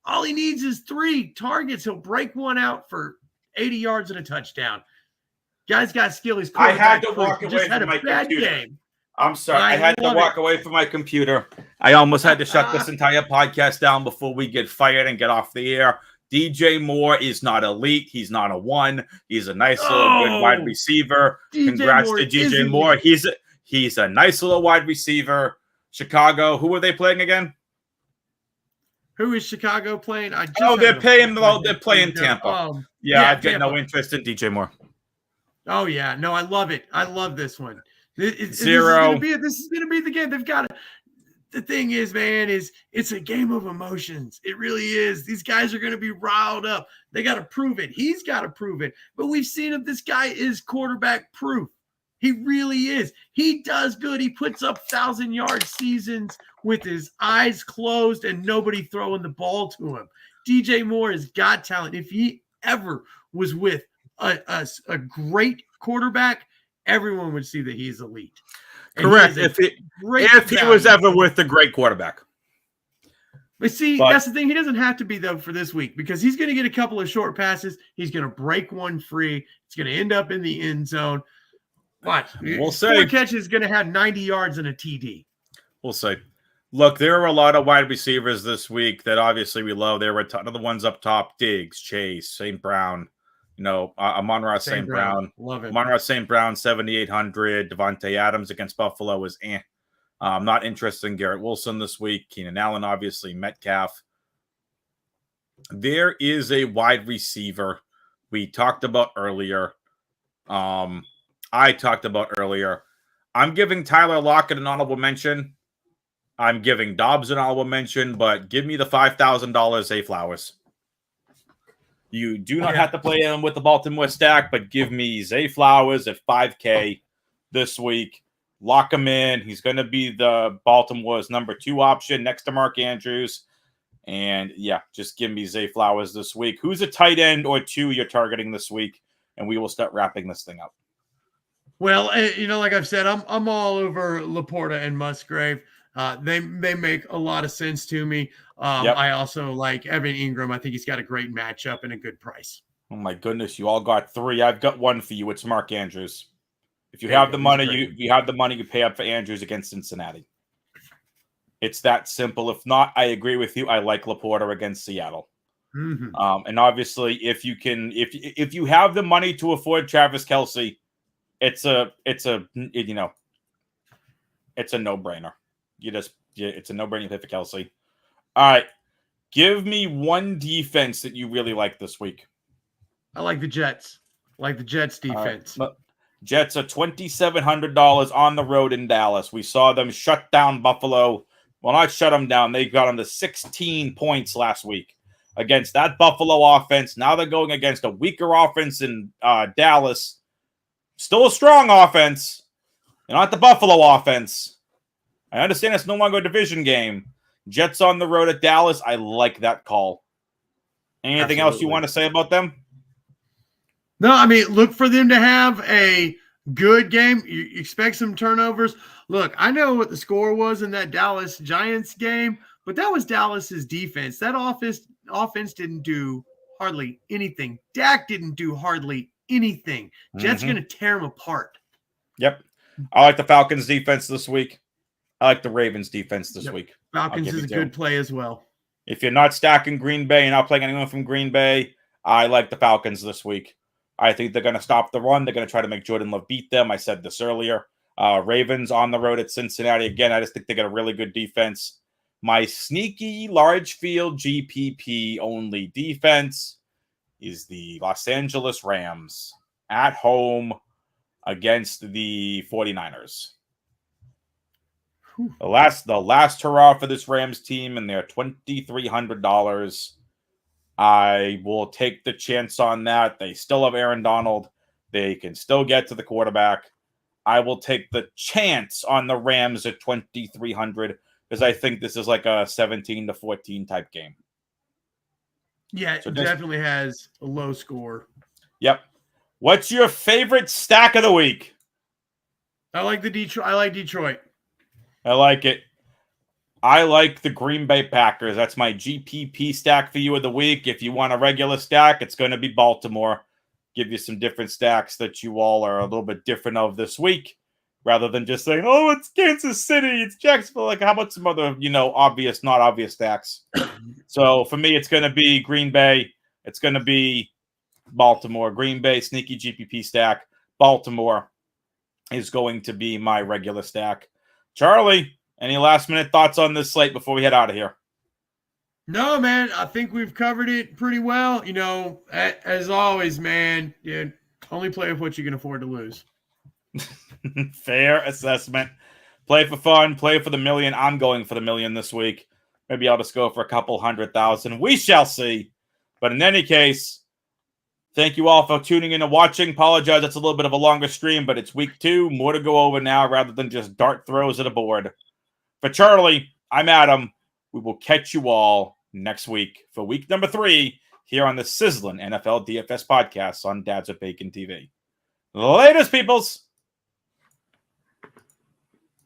All he needs is 3 targets. He'll break one out for 80 yards and a touchdown. Guy's got skill. He's I had to walk away from my computer. Game. I'm sorry. I had to walk away from my computer. I almost had to shut this entire podcast down before we get fired and get off the air. DJ Moore is not elite. He's not a 1. He's a nice little good wide receiver. Congrats to DJ Moore. He's a nice little wide receiver. Chicago. Who were they playing again? Who is Chicago playing? I just they're playing Tampa. Yeah, I've got no Tampa. interest in DJ Moore. Oh yeah, no, I love it. I love this one. Zero. This is gonna be the game. They've got it. The thing is, man, it's a game of emotions. It really is. These guys are going to be riled up. They got to prove it. He's got to prove it. But we've seen if this guy is quarterback proof. He really is. He does good. He puts up 1,000-yard seasons with his eyes closed and nobody throwing the ball to him. DJ Moore has got talent. If he ever was with a great quarterback, everyone would see that he's elite. Correct. If he was ever with a great quarterback. But that's the thing. He doesn't have to be, though, for this week because he's going to get a couple of short passes. He's going to break one free. It's going to end up in the end zone. Watch. We'll see. 4 catches, going to have 90 yards and a TD. We'll see. Look, there are a lot of wide receivers this week that obviously we love. There were a ton of the ones up top: Diggs, Chase, St. Brown. Amon-Ra St. Brown. Love him. Amon-Ra St. Brown, 7,800. Devontae Adams against Buffalo is I'm not interested in Garrett Wilson this week. Keenan Allen, obviously. Metcalf. There is a wide receiver we talked about earlier. I talked about earlier. I'm giving Tyler Lockett an honorable mention. I'm giving Dobbs an honorable mention, but give me the $5,000 Zay Flowers. You do not have to play him with the Baltimore stack, but give me Zay Flowers at 5K this week. Lock him in. He's going to be the Baltimore's number 2 option next to Mark Andrews. And, just give me Zay Flowers this week. Who's a tight end or 2 you're targeting this week? And we will start wrapping this thing up. Well, like I've said, I'm all over Laporta and Musgrave. They make a lot of sense to me. I also like Evan Ingram. I think he's got a great matchup and a good price. Oh my goodness, you all got 3. I've got 1 for you. It's Mark Andrews. If you have the money, you pay up for Andrews against Cincinnati. It's that simple. If not, I agree with you. I like Laporta against Seattle. Mm-hmm. And obviously, if you have the money to afford Travis Kelce, it's a no-brainer. It's a no-brainer to pay for Kelce. All right. Give me one defense that you really like this week. I like the Jets. I like the Jets defense. Jets are $2,700 on the road in Dallas. We saw them shut down Buffalo. Well, not shut them down. They got them to 16 points last week against that Buffalo offense. Now they're going against a weaker offense in Dallas. Still a strong offense. And not the Buffalo offense. I understand it's no longer a division game. Jets on the road at Dallas. I like that call. Anything else you want to say about them? No, I mean, look for them to have a good game. You expect some turnovers. Look, I know what the score was in that Dallas Giants game, but that was Dallas's defense. That offense didn't do hardly anything. Dak didn't do hardly anything. Jets going to tear them apart. Yep. I like the Falcons defense this week. I like the Ravens defense this week. Falcons is a good play as well. If you're not stacking Green Bay and not playing anyone from Green Bay, I like the Falcons this week. I think they're going to stop the run. They're going to try to make Jordan Love beat them. I said this earlier. Ravens on the road at Cincinnati. Again, I just think they got a really good defense. My sneaky large field GPP only defense is the Los Angeles Rams at home against the 49ers. The last hurrah for this Rams team, and they're $2,300. I will take the chance on that. They still have Aaron Donald. They can still get to the quarterback. I will take the chance on the Rams at 2,300 because I think this is like a 17-14 type game. Yeah, it definitely has a low score. Yep. What's your favorite stack of the week? I like Detroit. I like it. I like the Green Bay Packers. That's my GPP stack for you of the week. If you want a regular stack, it's going to be Baltimore. Give you some different stacks that you all are a little bit different of this week, rather than just saying, oh, it's Kansas City, it's Jacksonville. Like, how about some other, obvious, not obvious stacks? So for me, it's going to be Green Bay. It's going to be Baltimore. Green Bay, sneaky GPP stack. Baltimore is going to be my regular stack. Charlie, any last-minute thoughts on this slate before we head out of here? No, man, I think we've covered it pretty well. You know, as always, man, dude, only play with what you can afford to lose. Fair assessment. Play for fun, play for the million. I'm going for the million this week. Maybe I'll just go for a couple 100,000. We shall see. But in any case, thank you all for tuning in and watching. Apologize, it's a little bit of a longer stream, but it's week 2. More to go over now rather than just dart throws at a board. For Charlie, I'm Adam. We will catch you all next week for week number 3 here on the Sizzlin NFL DFS podcast on Dads with Bacon TV. Latest, peoples.